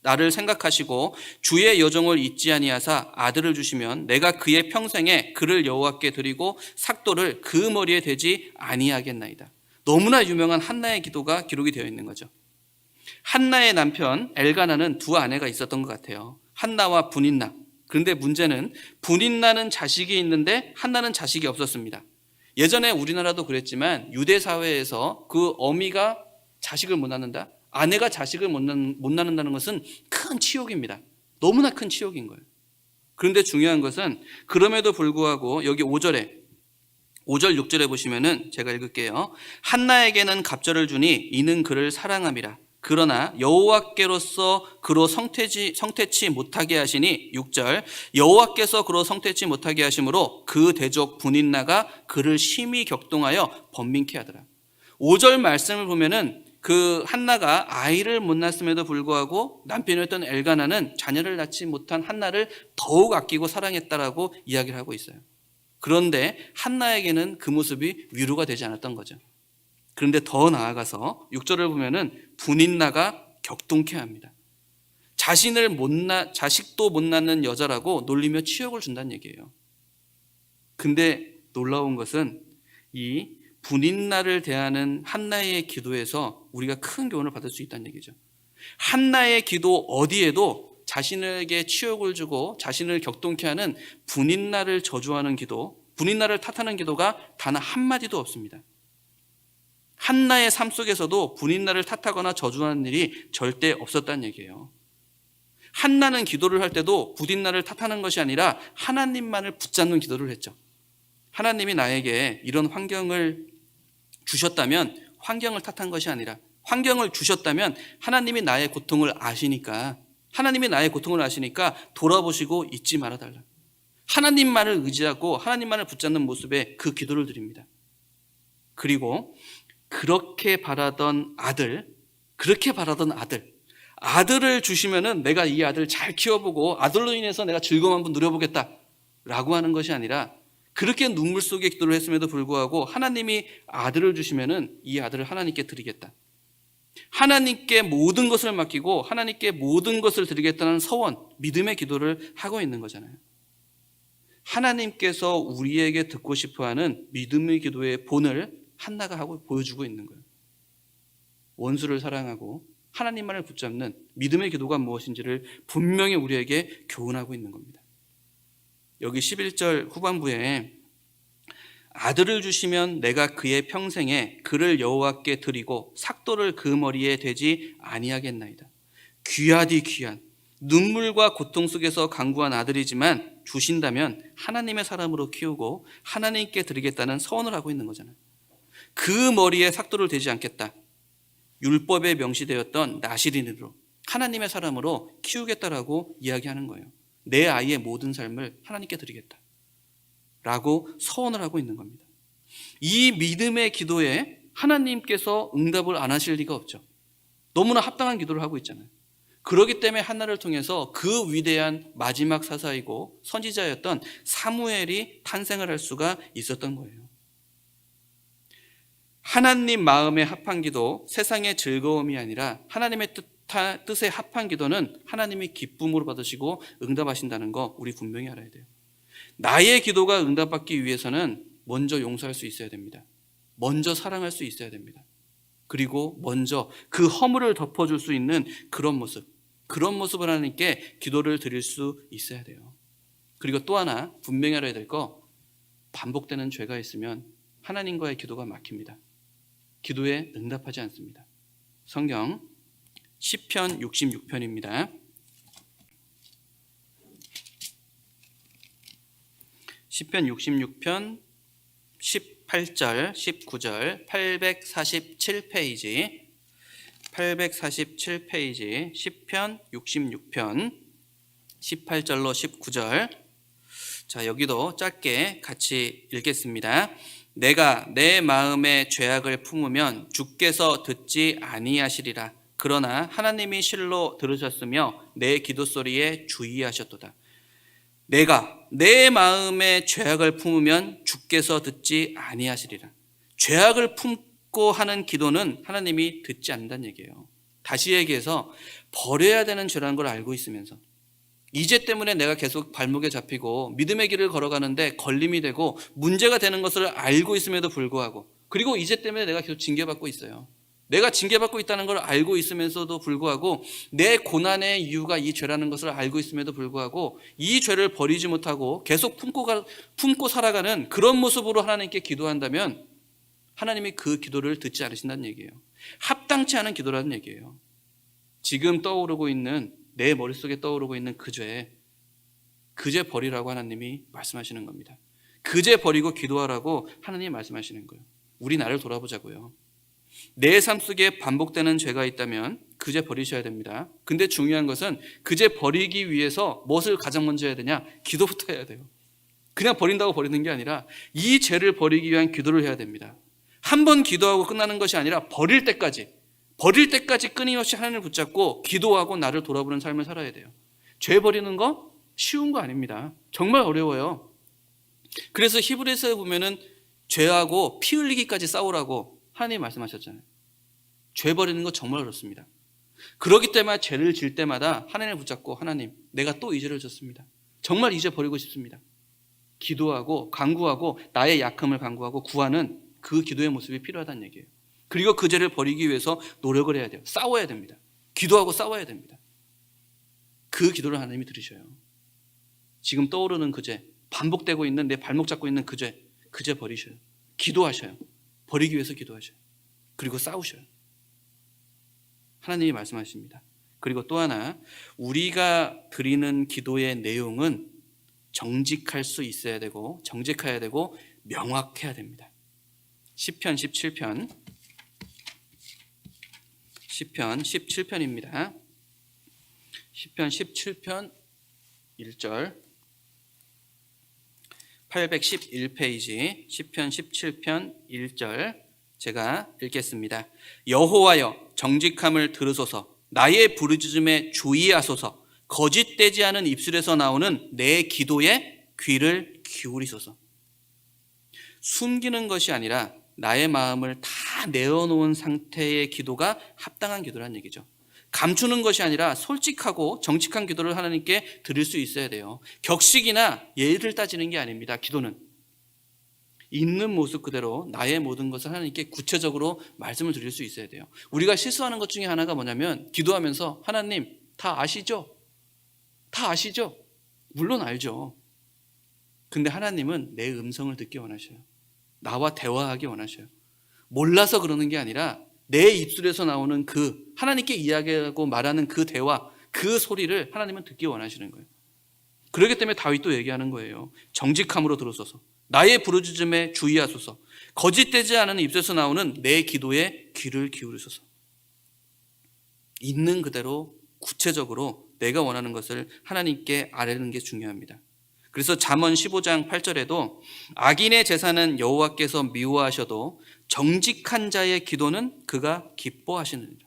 나를 생각하시고 주의 여종을 잊지 아니하사 아들을 주시면 내가 그의 평생에 그를 여호와께 드리고 삭도를 그 머리에 대지 아니하겠나이다. 너무나 유명한 한나의 기도가 기록이 되어 있는 거죠. 한나의 남편 엘가나는 두 아내가 있었던 것 같아요. 한나와 분인나. 그런데 문제는 분인나는 자식이 있는데 한나는 자식이 없었습니다. 예전에 우리나라도 그랬지만 유대 사회에서 그 어미가 자식을 못 낳는다, 아내가 자식을 못 낳는다는 것은 큰 치욕입니다. 너무나 큰 치욕인 거예요. 그런데 중요한 것은 그럼에도 불구하고 여기 5절 6절에 보시면은 제가 읽을게요. 한나에게는 갑절을 주니 이는 그를 사랑함이라. 그러나 여호와께로서 그로 성태치 못하게 하시니 6절 여호와께서 그로 성태치 못하게 하심으로 그 대적 분인나가 그를 심히 격동하여 번민케 하더라. 5절 말씀을 보면은 그 한나가 아이를 못 낳았음에도 불구하고 남편이었던 엘가나는 자녀를 낳지 못한 한나를 더욱 아끼고 사랑했다라고 이야기를 하고 있어요. 그런데 한나에게는 그 모습이 위로가 되지 않았던 거죠. 그런데 더 나아가서 6절을 보면은 분인나가 격동케 합니다. 자식도 못 낳는 여자라고 놀리며 치욕을 준다는 얘기예요. 근데 놀라운 것은 이 분인나를 대하는 한나의 기도에서 우리가 큰 교훈을 받을 수 있다는 얘기죠. 한나의 기도 어디에도 자신에게 치욕을 주고 자신을 격동케 하는 분인나를 저주하는 기도, 분인나를 탓하는 기도가 단 한마디도 없습니다. 한나의 삶 속에서도 분인나를 탓하거나 저주하는 일이 절대 없었다는 얘기예요. 한나는 기도를 할 때도 분인나를 탓하는 것이 아니라 하나님만을 붙잡는 기도를 했죠. 하나님이 나에게 이런 환경을 주셨다면 환경을 탓한 것이 아니라 환경을 주셨다면 하나님이 나의 고통을 아시니까 돌아보시고 잊지 말아달라. 하나님만을 의지하고 하나님만을 붙잡는 모습에 그 기도를 드립니다. 그리고 그렇게 바라던 아들을 주시면은 내가 이 아들 잘 키워보고 아들로 인해서 내가 즐거움 한번 누려보겠다라고 하는 것이 아니라 그렇게 눈물 속에 기도를 했음에도 불구하고 하나님이 아들을 주시면은 이 아들을 하나님께 드리겠다. 하나님께 모든 것을 맡기고 하나님께 모든 것을 드리겠다는 서원, 믿음의 기도를 하고 있는 거잖아요. 하나님께서 우리에게 듣고 싶어하는 믿음의 기도의 본을 한나가 하고 보여주고 있는 거예요. 원수를 사랑하고 하나님만을 붙잡는 믿음의 기도가 무엇인지를 분명히 우리에게 교훈하고 있는 겁니다. 여기 11절 후반부에 아들을 주시면 내가 그의 평생에 그를 여호와께 드리고 삭도를 그 머리에 대지 아니하겠나이다. 귀하디 귀한 눈물과 고통 속에서 간구한 아들이지만 주신다면 하나님의 사람으로 키우고 하나님께 드리겠다는 서원을 하고 있는 거잖아요. 그 머리에 삭도를 대지 않겠다. 율법에 명시되었던 나시린으로 하나님의 사람으로 키우겠다라고 이야기하는 거예요. 내 아이의 모든 삶을 하나님께 드리겠다 라고 서원을 하고 있는 겁니다. 이 믿음의 기도에 하나님께서 응답을 안 하실 리가 없죠. 너무나 합당한 기도를 하고 있잖아요. 그렇기 때문에 한나를 통해서 그 위대한 마지막 사사이고 선지자였던 사무엘이 탄생을 할 수가 있었던 거예요. 하나님 마음에 합한 기도, 세상의 즐거움이 아니라 하나님의 뜻에 합한 기도는 하나님이 기쁨으로 받으시고 응답하신다는 거 우리 분명히 알아야 돼요. 나의 기도가 응답받기 위해서는 먼저 용서할 수 있어야 됩니다. 먼저 사랑할 수 있어야 됩니다. 그리고 먼저 그 허물을 덮어줄 수 있는 그런 모습을 하나님께 기도를 드릴 수 있어야 돼요. 그리고 또 하나 분명히 알아야 될 거, 반복되는 죄가 있으면 하나님과의 기도가 막힙니다. 기도에 응답하지 않습니다. 성경 시편 66편입니다. 시편 66편 18절, 19절, 847페이지, 847페이지, 시편 66편 18절로 19절. 자, 여기도 짧게 같이 읽겠습니다. 내가 내 마음에 죄악을 품으면 주께서 듣지 아니하시리라. 그러나 하나님이 실로 들으셨으며 내 기도 소리에 주의하셨도다. 내가 내 마음에 죄악을 품으면 주께서 듣지 아니하시리라. 죄악을 품고 하는 기도는 하나님이 듣지 않는다는 얘기예요. 다시 얘기해서 버려야 되는 죄라는 걸 알고 있으면서 이 죄 때문에 내가 계속 발목에 잡히고 믿음의 길을 걸어가는데 걸림이 되고 문제가 되는 것을 알고 있음에도 불구하고, 그리고 이 죄 때문에 내가 계속 징계받고 있어요. 내가 징계받고 있다는 걸 알고 있으면서도 불구하고 내 고난의 이유가 이 죄라는 것을 알고 있음에도 불구하고 이 죄를 버리지 못하고 계속 품고 살아가는 그런 모습으로 하나님께 기도한다면 하나님이 그 기도를 듣지 않으신다는 얘기예요. 합당치 않은 기도라는 얘기예요. 지금 떠오르고 있는, 내 머릿속에 떠오르고 있는 그 죄 버리라고 하나님이 말씀하시는 겁니다. 그 죄 버리고 기도하라고 하나님이 말씀하시는 거예요. 우리 나를 돌아보자고요. 내 삶 속에 반복되는 죄가 있다면 그 죄 버리셔야 됩니다. 근데 중요한 것은 그 죄 버리기 위해서 무엇을 가장 먼저 해야 되냐? 기도부터 해야 돼요. 그냥 버린다고 버리는 게 아니라 이 죄를 버리기 위한 기도를 해야 됩니다. 한 번 기도하고 끝나는 것이 아니라 버릴 때까지 끊임없이 하나님을 붙잡고 기도하고 나를 돌아보는 삶을 살아야 돼요. 죄 버리는 거 쉬운 거 아닙니다. 정말 어려워요. 그래서 히브리서에 보면은 죄하고 피 흘리기까지 싸우라고 하나님이 말씀하셨잖아요. 죄 버리는 거 정말 어렵습니다. 그렇기 때문에 죄를 질 때마다 하나님을 붙잡고, 하나님, 내가 또 이 죄를 졌습니다. 정말 이 죄 버리고 싶습니다. 기도하고 간구하고 나의 약함을 간구하고 구하는 그 기도의 모습이 필요하다는 얘기예요. 그리고 그 죄를 버리기 위해서 노력을 해야 돼요. 싸워야 됩니다. 기도하고 싸워야 됩니다. 그 기도를 하나님이 들으셔요. 지금 떠오르는 그 죄, 반복되고 있는 내 발목 잡고 있는 그 죄 버리셔요. 기도하셔요. 버리기 위해서 기도하셔요. 그리고 싸우셔요. 하나님이 말씀하십니다. 그리고 또 하나, 우리가 드리는 기도의 내용은 정직할 수 있어야 되고, 정직해야 되고 명확해야 됩니다. 시편 17편입니다. 시편 17편 1절, 811페이지, 시편 17편 1절 제가 읽겠습니다. 여호와여, 정직함을 들으소서. 나의 부르짖음에 주의하소서. 거짓되지 않은 입술에서 나오는 내 기도에 귀를 기울이소서. 숨기는 것이 아니라 나의 마음을 다 내어놓은 상태의 기도가 합당한 기도란 얘기죠. 감추는 것이 아니라 솔직하고 정직한 기도를 하나님께 드릴 수 있어야 돼요. 격식이나 예의를 따지는 게 아닙니다. 기도는 있는 모습 그대로 나의 모든 것을 하나님께 구체적으로 말씀을 드릴 수 있어야 돼요. 우리가 실수하는 것 중에 하나가 뭐냐면 기도하면서 하나님 다 아시죠? 다 아시죠? 물론 알죠. 근데 하나님은 내 음성을 듣기 원하셔요. 나와 대화하기 원하셔요. 몰라서 그러는 게 아니라 내 입술에서 나오는 그 하나님께 이야기하고 말하는 그 대화, 그 소리를 하나님은 듣기 원하시는 거예요. 그렇기 때문에 다윗도 얘기하는 거예요. 정직함으로 들으소서. 나의 부르짖음에 주의하소서. 거짓되지 않은 입에서 나오는 내 기도에 귀를 기울이소서. 있는 그대로 구체적으로 내가 원하는 것을 하나님께 아뢰는 게 중요합니다. 그래서 잠언 15장 8절에도 악인의 제사는 여호와께서 미워하셔도 정직한 자의 기도는 그가 기뻐하시느니라.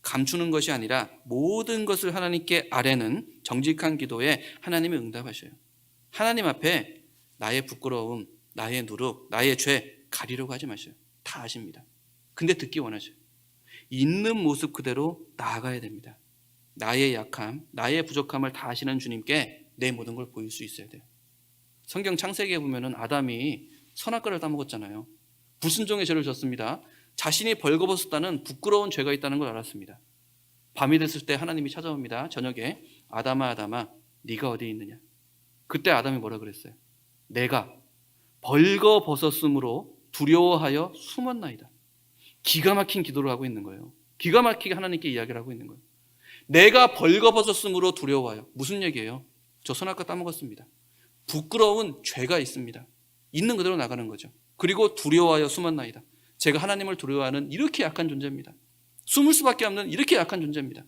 감추는 것이 아니라 모든 것을 하나님께 아뢰는 정직한 기도에 하나님이 응답하셔요. 하나님 앞에 나의 부끄러움, 나의 누룩, 나의 죄 가리려고 하지 마셔요. 다 아십니다. 근데 듣기 원하셔요. 있는 모습 그대로 나아가야 됩니다. 나의 약함, 나의 부족함을 다 아시는 주님께 내 모든 걸 보일 수 있어야 돼요. 성경 창세기에 보면은 아담이 선악과를 따먹었잖아요. 불순종의 죄를 졌습니다. 자신이 벌거벗었다는 부끄러운 죄가 있다는 걸 알았습니다. 밤이 됐을 때 하나님이 찾아옵니다. 저녁에 아담아 아담아 네가 어디 있느냐. 그때 아담이 뭐라 그랬어요? 내가 벌거벗었으므로 두려워하여 숨었나이다. 기가 막힌 기도를 하고 있는 거예요. 기가 막히게 하나님께 이야기를 하고 있는 거예요. 내가 벌거벗었으므로 두려워하여. 무슨 얘기예요? 저 선악과 따먹었습니다. 부끄러운 죄가 있습니다. 있는 그대로 나가는 거죠. 그리고 두려워하여 숨었나이다. 제가 하나님을 두려워하는 이렇게 약한 존재입니다. 숨을 수밖에 없는 이렇게 약한 존재입니다.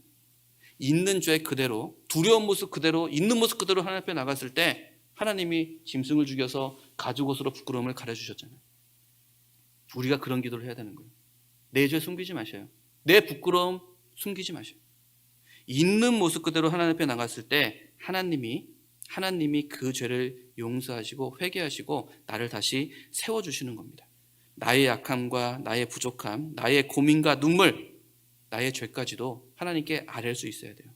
있는 죄 그대로, 두려운 모습 그대로, 있는 모습 그대로 하나님 앞에 나갔을 때 하나님이 짐승을 죽여서 가죽옷으로 부끄러움을 가려주셨잖아요. 우리가 그런 기도를 해야 되는 거예요. 내 죄 숨기지 마셔요. 내 부끄러움 숨기지 마셔요. 있는 모습 그대로 하나님 앞에 나갔을 때 하나님이 그 죄를 용서하시고 회개하시고 나를 다시 세워주시는 겁니다. 나의 약함과 나의 부족함, 나의 고민과 눈물, 나의 죄까지도 하나님께 아뢰 수 있어야 돼요.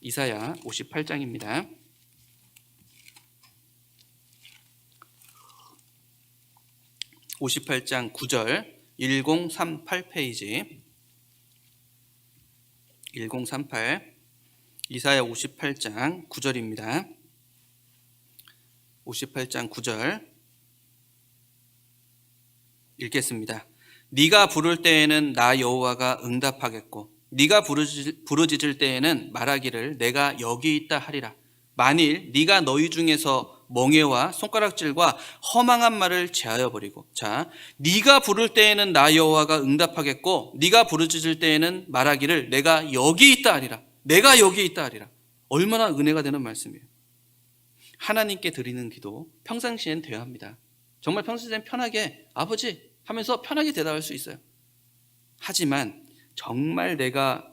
이사야 58장입니다. (58장) 9절 1038페이지 1038 이사야 58장 9절입니다. 58장 9절 읽겠습니다. 네가 부를 때에는 나 여호와가 응답하겠고 네가 부르짖을 때에는 말하기를 내가 여기 있다 하리라. 만일 네가 너희 중에서 멍에와 손가락질과 허망한 말을 제하여 버리고 자 네가 부를 때에는 나 여호와가 응답하겠고 네가 부르짖을 때에는 말하기를 내가 여기 있다 하리라. 내가 여기 있다 하리라. 얼마나 은혜가 되는 말씀이에요. 하나님께 드리는 기도 평상시엔 돼야 합니다. 정말 평소엔 편하게 아버지 하면서 편하게 대답할 수 있어요. 하지만 정말 내가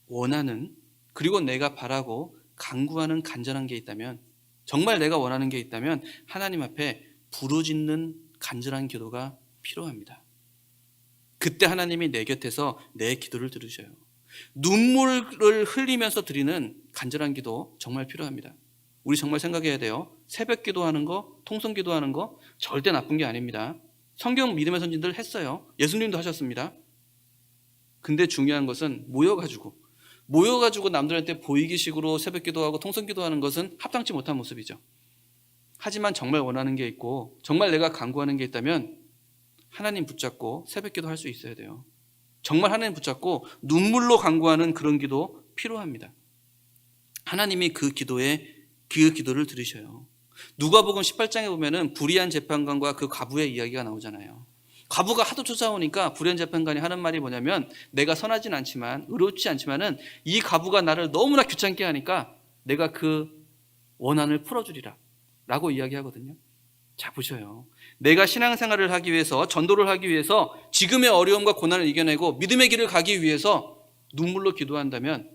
원하는 그리고 내가 바라고 간구하는 간절한 게 있다면 정말 내가 원하는 게 있다면 하나님 앞에 부르짖는 간절한 기도가 필요합니다. 그때 하나님이 내 곁에서 내 기도를 들으셔요. 눈물을 흘리면서 드리는 간절한 기도 정말 필요합니다. 우리 정말 생각해야 돼요. 새벽 기도하는 거, 통성 기도하는 거 절대 나쁜 게 아닙니다. 성경 믿음의 선진들 했어요. 예수님도 하셨습니다. 근데 중요한 것은 모여가지고 남들한테 보이기식으로 새벽 기도하고 통성 기도하는 것은 합당치 못한 모습이죠. 하지만 정말 원하는 게 있고 정말 내가 간구하는 게 있다면 하나님 붙잡고 새벽 기도 할 수 있어야 돼요. 정말 하나님 붙잡고 눈물로 간구하는 그런 기도 필요합니다. 하나님이 그 기도를 들으셔요. 누가복음 18장에 보면은 불의한 재판관과 그 과부의 이야기가 나오잖아요. 과부가 하도 쫓아오니까 불의한 재판관이 하는 말이 뭐냐면 내가 선하진 않지만 의롭지 않지만은 이 과부가 나를 너무나 귀찮게 하니까 내가 그 원한을 풀어주리라 라고 이야기하거든요. 자 보셔요. 내가 신앙생활을 하기 위해서 전도를 하기 위해서 지금의 어려움과 고난을 이겨내고 믿음의 길을 가기 위해서 눈물로 기도한다면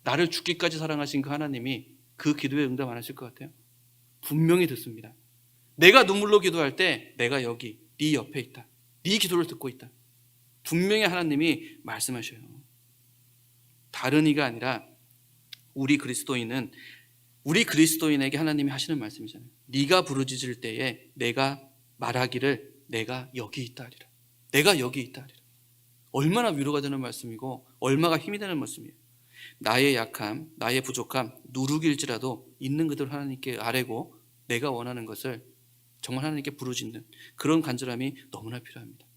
나를 죽기까지 사랑하신 그 하나님이 그 기도에 응답 안 하실 것 같아요? 분명히 듣습니다. 내가 눈물로 기도할 때 내가 여기 네 옆에 있다. 네 기도를 듣고 있다. 분명히 하나님이 말씀하셔요. 다른 이가 아니라 우리 그리스도인에게 하나님이 하시는 말씀이잖아요. 네가 부르짖을 때에 내가 말하기를 내가 여기 있다 하리라. 내가 여기 있다 하리라. 얼마나 위로가 되는 말씀이고 얼마나 힘이 되는 말씀이에요. 나의 약함, 나의 부족함, 누룩일지라도 있는 그대로 하나님께 아뢰고 내가 원하는 것을 정말 하나님께 부르짖는 그런 간절함이 너무나 필요합니다.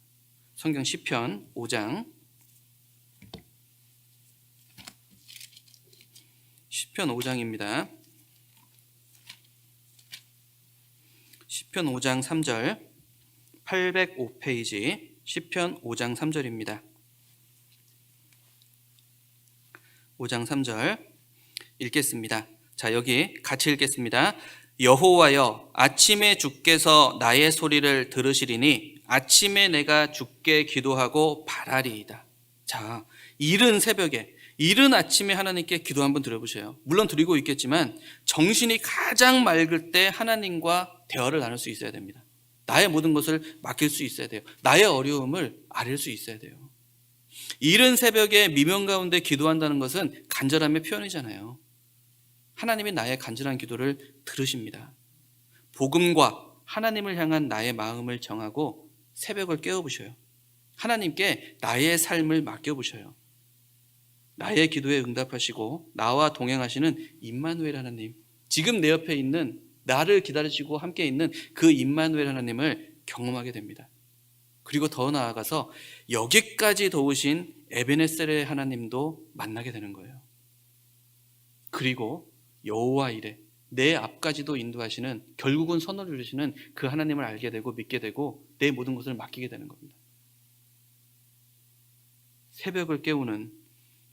성경 시편 5장, 시편 5장입니다. 시편 5장 3절, 805페이지 시편 5장 3절입니다. 5장 3절 읽겠습니다. 자, 여기 같이 읽겠습니다. 여호와여, 아침에 주께서 나의 소리를 들으시리니 아침에 내가 주께 기도하고 바라리이다. 자, 이른 새벽에, 이른 아침에 하나님께 기도 한번 드려보세요. 물론 드리고 있겠지만 정신이 가장 맑을 때 하나님과 대화를 나눌 수 있어야 됩니다. 나의 모든 것을 맡길 수 있어야 돼요. 나의 어려움을 아릴 수 있어야 돼요. 이른 새벽에 미명 가운데 기도한다는 것은 간절함의 표현이잖아요. 하나님이 나의 간절한 기도를 들으십니다. 복음과 하나님을 향한 나의 마음을 정하고 새벽을 깨워보셔요. 하나님께 나의 삶을 맡겨보셔요. 나의 기도에 응답하시고 나와 동행하시는 임마누엘 하나님, 지금 내 옆에 있는 나를 기다리시고 함께 있는 그 임마누엘 하나님을 경험하게 됩니다. 그리고 더 나아가서 여기까지 도우신 에베네셀의 하나님도 만나게 되는 거예요. 그리고 여호와 이레, 내 앞까지도 인도하시는, 결국은 선을 이루시는 그 하나님을 알게 되고 믿게 되고 내 모든 것을 맡기게 되는 겁니다. 새벽을 깨우는,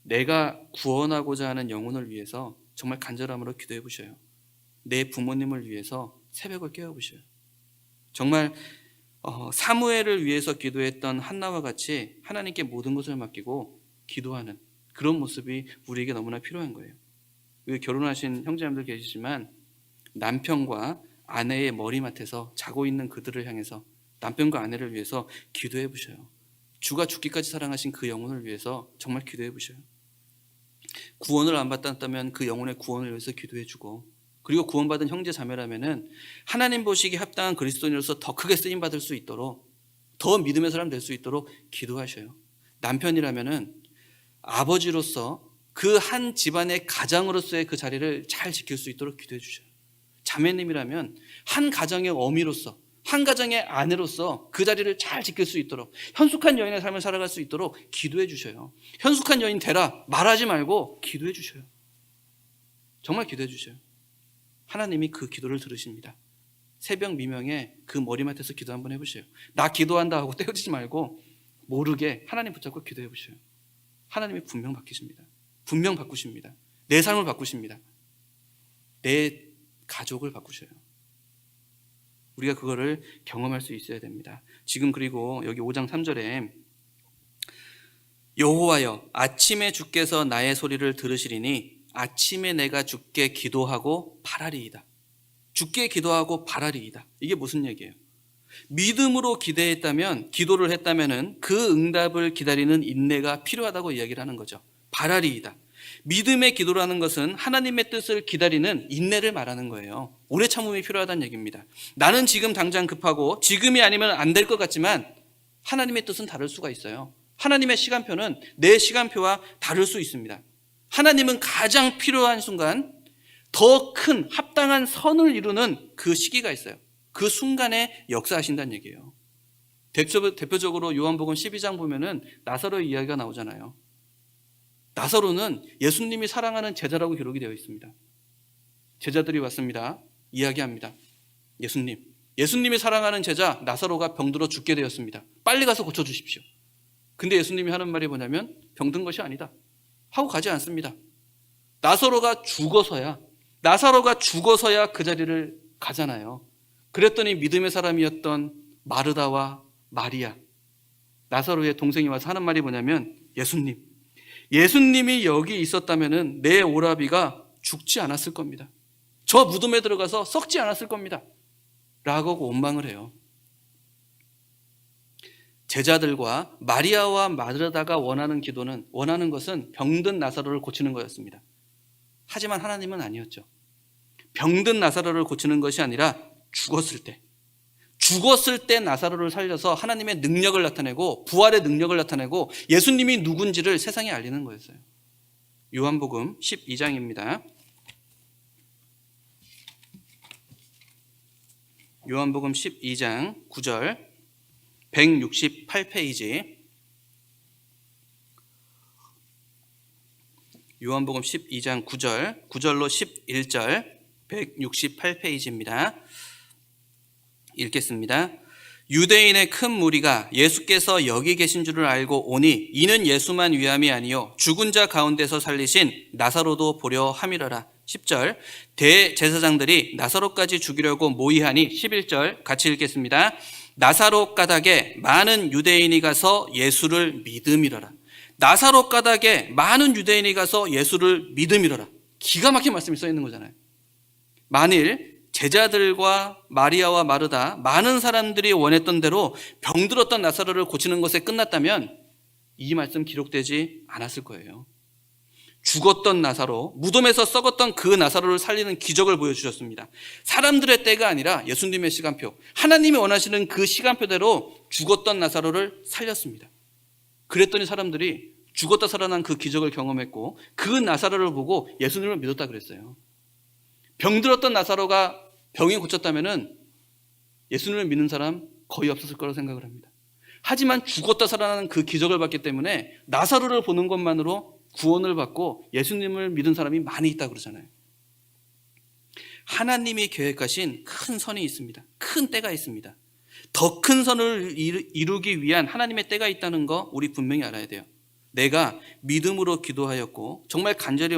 내가 구원하고자 하는 영혼을 위해서 정말 간절함으로 기도해 보셔요. 내 부모님을 위해서 새벽을 깨워보셔요. 정말 사무엘을 위해서 기도했던 한나와 같이 하나님께 모든 것을 맡기고 기도하는 그런 모습이 우리에게 너무나 필요한 거예요. 결혼하신 형제님들 계시지만 남편과 아내의 머리맡에서 자고 있는 그들을 향해서 남편과 아내를 위해서 기도해 보셔요. 주가 죽기까지 사랑하신 그 영혼을 위해서 정말 기도해 보셔요. 구원을 안 받았다면 그 영혼의 구원을 위해서 기도해 주고, 그리고 구원받은 형제 자매라면은 하나님 보시기에 합당한 그리스도인으로서 더 크게 쓰임 받을 수 있도록, 더 믿음의 사람 될 수 있도록 기도하셔요. 남편이라면은 아버지로서 그 한 집안의 가장으로서의 그 자리를 잘 지킬 수 있도록 기도해 주셔요. 자매님이라면 한 가정의 어미로서, 한 가정의 아내로서 그 자리를 잘 지킬 수 있도록, 현숙한 여인의 삶을 살아갈 수 있도록 기도해 주셔요. 현숙한 여인 되라 말하지 말고 기도해 주셔요. 정말 기도해 주셔요. 하나님이 그 기도를 들으십니다. 새벽 미명에 그 머리맡에서 기도 한번 해보세요. 나 기도한다 하고 떼어지지 말고 모르게 하나님 붙잡고 기도해 보세요. 하나님이 분명 바뀌십니다. 분명 바꾸십니다. 내 삶을 바꾸십니다. 내 가족을 바꾸셔요. 우리가 그거를 경험할 수 있어야 됩니다. 지금 그리고 여기 5장 3절에 여호와여, 아침에 주께서 나의 소리를 들으시리니 아침에 내가 주께 기도하고 바라리이다. 주께 기도하고 바라리이다. 이게 무슨 얘기예요? 믿음으로 기도를 했다면은 그 응답을 기다리는 인내가 필요하다고 이야기를 하는 거죠. 바라리이다. 믿음의 기도라는 것은 하나님의 뜻을 기다리는 인내를 말하는 거예요. 오래 참음이 필요하다는 얘기입니다. 나는 지금 당장 급하고 지금이 아니면 안 될 것 같지만 하나님의 뜻은 다를 수가 있어요. 하나님의 시간표는 내 시간표와 다를 수 있습니다. 하나님은 가장 필요한 순간 더 큰 합당한 선을 이루는 그 시기가 있어요. 그 순간에 역사하신다는 얘기예요. 대표적으로 요한복음 12장 보면은 나사로의 이야기가 나오잖아요. 나사로는 예수님이 사랑하는 제자라고 기록이 되어 있습니다. 제자들이 왔습니다. 이야기합니다. 예수님이 사랑하는 제자 나사로가 병들어 죽게 되었습니다. 빨리 가서 고쳐주십시오. 근데 예수님이 하는 말이 뭐냐면 병든 것이 아니다 하고 가지 않습니다. 나사로가 죽어서야 그 자리를 가잖아요. 그랬더니 믿음의 사람이었던 마르다와 마리아, 나사로의 동생이 와서 하는 말이 뭐냐면 예수님이 여기 있었다면 내 오라비가 죽지 않았을 겁니다. 저 무덤에 들어가서 썩지 않았을 겁니다. 라고 원망을 해요. 제자들과 마리아와 마르다가 원하는 것은 병든 나사로를 고치는 거였습니다. 하지만 하나님은 아니었죠. 병든 나사로를 고치는 것이 아니라 죽었을 때 나사로를 살려서 하나님의 능력을 나타내고 부활의 능력을 나타내고 예수님이 누군지를 세상에 알리는 거였어요. 요한복음 12장입니다. 요한복음 12장 9절 168페이지. 요한복음 12장 9절로 11절 168페이지입니다. 읽겠습니다. 유대인의 큰 무리가 예수께서 여기 계신 줄을 알고 오니 이는 예수만 위함이 아니요 죽은 자 가운데서 살리신 나사로도 보려 함이러라. 10절 대제사장들이 나사로까지 죽이려고 모의하니 11절 같이 읽겠습니다. 나사로 가닥에 많은 유대인이 가서 예수를 믿음이러라. 나사로 가닥에 많은 유대인이 가서 예수를 믿음이러라. 기가 막힌 말씀이 써 있는 거잖아요. 만일 제자들과 마리아와 마르다 많은 사람들이 원했던 대로 병들었던 나사로를 고치는 것에 끝났다면 이 말씀 기록되지 않았을 거예요. 죽었던 나사로, 무덤에서 썩었던 그 나사로를 살리는 기적을 보여주셨습니다. 사람들의 때가 아니라 예수님의 시간표, 하나님이 원하시는 그 시간표대로 죽었던 나사로를 살렸습니다. 그랬더니 사람들이 죽었다 살아난 그 기적을 경험했고 그 나사로를 보고 예수님을 믿었다 그랬어요. 병들었던 나사로가 병이 고쳤다면 예수님을 믿는 사람 거의 없었을 거라고 생각을 합니다. 하지만 죽었다 살아나는 그 기적을 봤기 때문에 나사로를 보는 것만으로 구원을 받고 예수님을 믿은 사람이 많이 있다고 그러잖아요. 하나님이 계획하신 큰 선이 있습니다. 큰 때가 있습니다. 더 큰 선을 이루기 위한 하나님의 때가 있다는 거 우리 분명히 알아야 돼요. 내가 믿음으로 기도하였고 정말 간절히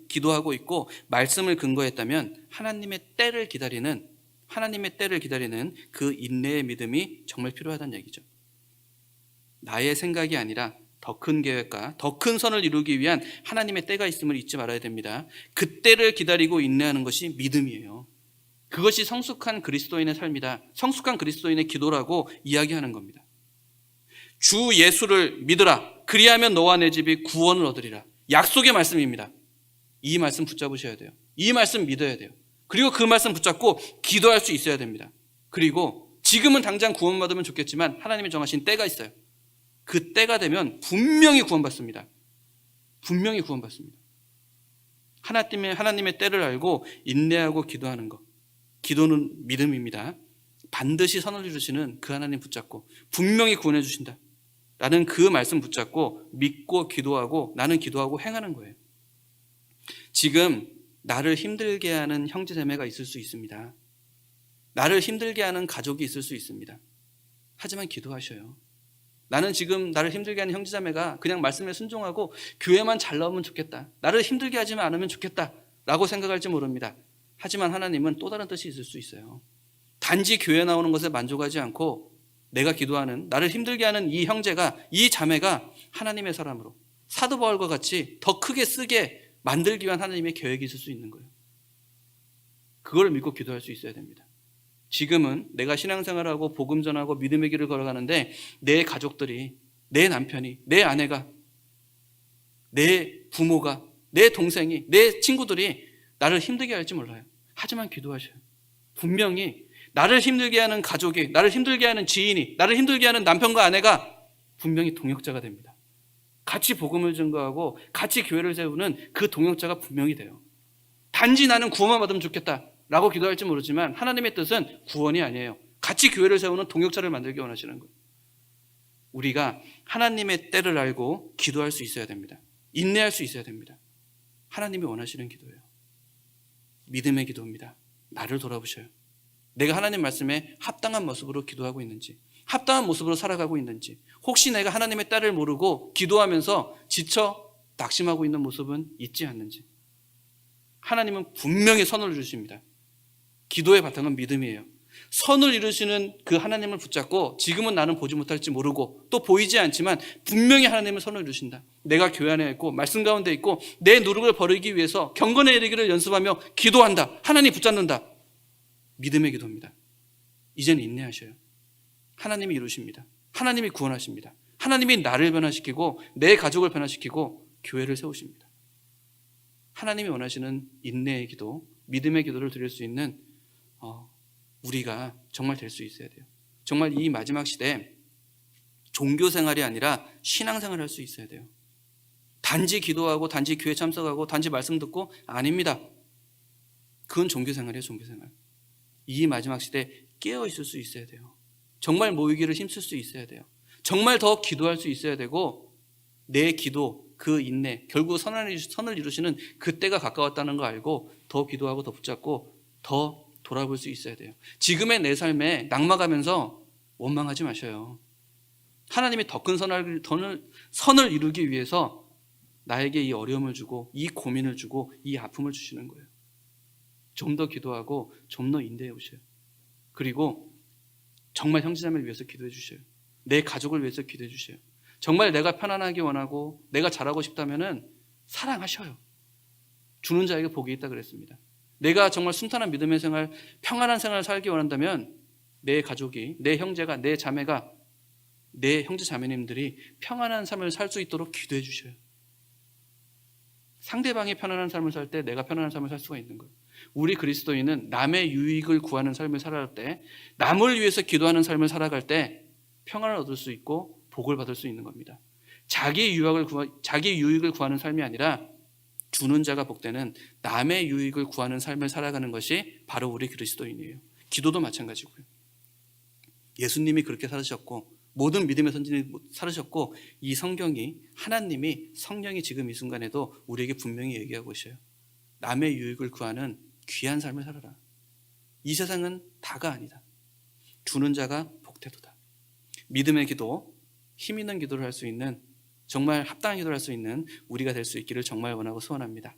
기도하고 있고 말씀을 근거했다면 하나님의 때를 기다리는 그 인내의 믿음이 정말 필요하다는 얘기죠. 나의 생각이 아니라 더 큰 계획과 더 큰 선을 이루기 위한 하나님의 때가 있음을 잊지 말아야 됩니다. 그 때를 기다리고 인내하는 것이 믿음이에요. 그것이 성숙한 그리스도인의 삶이다. 성숙한 그리스도인의 기도라고 이야기하는 겁니다. 주 예수를 믿으라. 그리하면 너와 내 집이 구원을 얻으리라. 약속의 말씀입니다. 이 말씀 붙잡으셔야 돼요. 이 말씀 믿어야 돼요. 그리고 그 말씀 붙잡고 기도할 수 있어야 됩니다. 그리고 지금은 당장 구원받으면 좋겠지만 하나님이 정하신 때가 있어요. 그 때가 되면 분명히 구원받습니다. 분명히 구원받습니다. 하나님의 때를 알고 인내하고 기도하는 것. 기도는 믿음입니다. 반드시 선을 이루시는 그 하나님 붙잡고 분명히 구원해 주신다. 라는 그 말씀 붙잡고 믿고 기도하고 나는 기도하고 행하는 거예요. 지금 나를 힘들게 하는 형제자매가 있을 수 있습니다. 나를 힘들게 하는 가족이 있을 수 있습니다. 하지만 기도하셔요. 나는 지금 나를 힘들게 하는 형제자매가 그냥 말씀에 순종하고 교회만 잘 나오면 좋겠다. 나를 힘들게 하지 않으면 좋겠다. 라고 생각할지 모릅니다. 하지만 하나님은 또 다른 뜻이 있을 수 있어요. 단지 교회 나오는 것에 만족하지 않고 내가 기도하는 나를 힘들게 하는 이 형제가 이 자매가 하나님의 사람으로 사도 바울과 같이 더 크게 쓰게 만들기 위한 하나님의 계획이 있을 수 있는 거예요. 그걸 믿고 기도할 수 있어야 됩니다. 지금은 내가 신앙생활하고 복음 전하고 믿음의 길을 걸어가는데 내 가족들이, 내 남편이, 내 아내가, 내 부모가, 내 동생이, 내 친구들이 나를 힘들게 할지 몰라요. 하지만 기도하셔요. 분명히 나를 힘들게 하는 가족이, 나를 힘들게 하는 지인이, 나를 힘들게 하는 남편과 아내가 분명히 동역자가 됩니다. 같이 복음을 증거하고 같이 교회를 세우는 그 동역자가 분명히 돼요. 단지 나는 구원만 받으면 좋겠다라고 기도할지 모르지만 하나님의 뜻은 구원이 아니에요. 같이 교회를 세우는 동역자를 만들기 원하시는 거예요. 우리가 하나님의 때를 알고 기도할 수 있어야 됩니다. 인내할 수 있어야 됩니다. 하나님이 원하시는 기도예요. 믿음의 기도입니다. 나를 돌아보셔요. 내가 하나님 말씀에 합당한 모습으로 기도하고 있는지, 합당한 모습으로 살아가고 있는지, 혹시 내가 하나님의 딸을 모르고 기도하면서 지쳐 낙심하고 있는 모습은 있지 않는지. 하나님은 분명히 선을 이루십니다. 기도의 바탕은 믿음이에요. 선을 이루시는 그 하나님을 붙잡고 지금은 나는 보지 못할지 모르고 또 보이지 않지만 분명히 하나님은 선을 이루신다. 내가 교회 안에 있고 말씀 가운데 있고 내 노력을 버리기 위해서 경건에 이르기를 연습하며 기도한다. 하나님 붙잡는다. 믿음의 기도입니다. 이제는 인내하셔요. 하나님이 이루십니다. 하나님이 구원하십니다. 하나님이 나를 변화시키고 내 가족을 변화시키고 교회를 세우십니다. 하나님이 원하시는 인내의 기도, 믿음의 기도를 드릴 수 있는 우리가 정말 될 수 있어야 돼요. 정말 이 마지막 시대에 종교 생활이 아니라 신앙 생활을 할 수 있어야 돼요. 단지 기도하고 단지 교회 참석하고 단지 말씀 듣고 아닙니다. 그건 종교 생활이에요. 종교 생활. 이 마지막 시대에 깨어 있을 수 있어야 돼요. 정말 모이기를 힘쓸 수 있어야 돼요. 정말 더 기도할 수 있어야 되고 내 기도, 그 인내, 결국 선을 이루시는 그때가 가까웠다는 거 알고 더 기도하고 더 붙잡고 더 돌아볼 수 있어야 돼요. 지금의 내 삶에 낙마가면서 원망하지 마셔요. 하나님이 더 큰 선을 이루기 위해서 나에게 이 어려움을 주고 이 고민을 주고 이 아픔을 주시는 거예요. 좀 더 기도하고 좀 더 인내해 오셔요. 그리고 정말 형제자매를 위해서 기도해 주셔요. 내 가족을 위해서 기도해 주셔요. 정말 내가 편안하게 원하고 내가 잘하고 싶다면은 사랑하셔요. 주는 자에게 복이 있다 그랬습니다. 내가 정말 순탄한 믿음의 생활, 평안한 생활을 살기 원한다면 내 가족이, 내 형제가, 내 자매가, 내 형제 자매님들이 평안한 삶을 살 수 있도록 기도해 주셔요. 상대방이 편안한 삶을 살 때 내가 편안한 삶을 살 수가 있는 거예요. 우리 그리스도인은 남의 유익을 구하는 삶을 살아갈 때, 남을 위해서 기도하는 삶을 살아갈 때 평안을 얻을 수 있고 복을 받을 수 있는 겁니다. 자기 유익을 구하는 삶이 아니라 주는 자가 복되는 남의 유익을 구하는 삶을 살아가는 것이 바로 우리 그리스도인이에요. 기도도 마찬가지고요. 예수님이 그렇게 살으셨고 모든 믿음의 선진이 살으셨고 이 성경이 하나님이 성령이 지금 이 순간에도 우리에게 분명히 얘기하고 있어요. 남의 유익을 구하는 귀한 삶을 살아라. 이 세상은 다가 아니다. 주는 자가 복되도다. 믿음의 기도, 힘 있는 기도를 할 수 있는, 정말 합당한 기도를 할 수 있는 우리가 될 수 있기를 정말 원하고 소원합니다.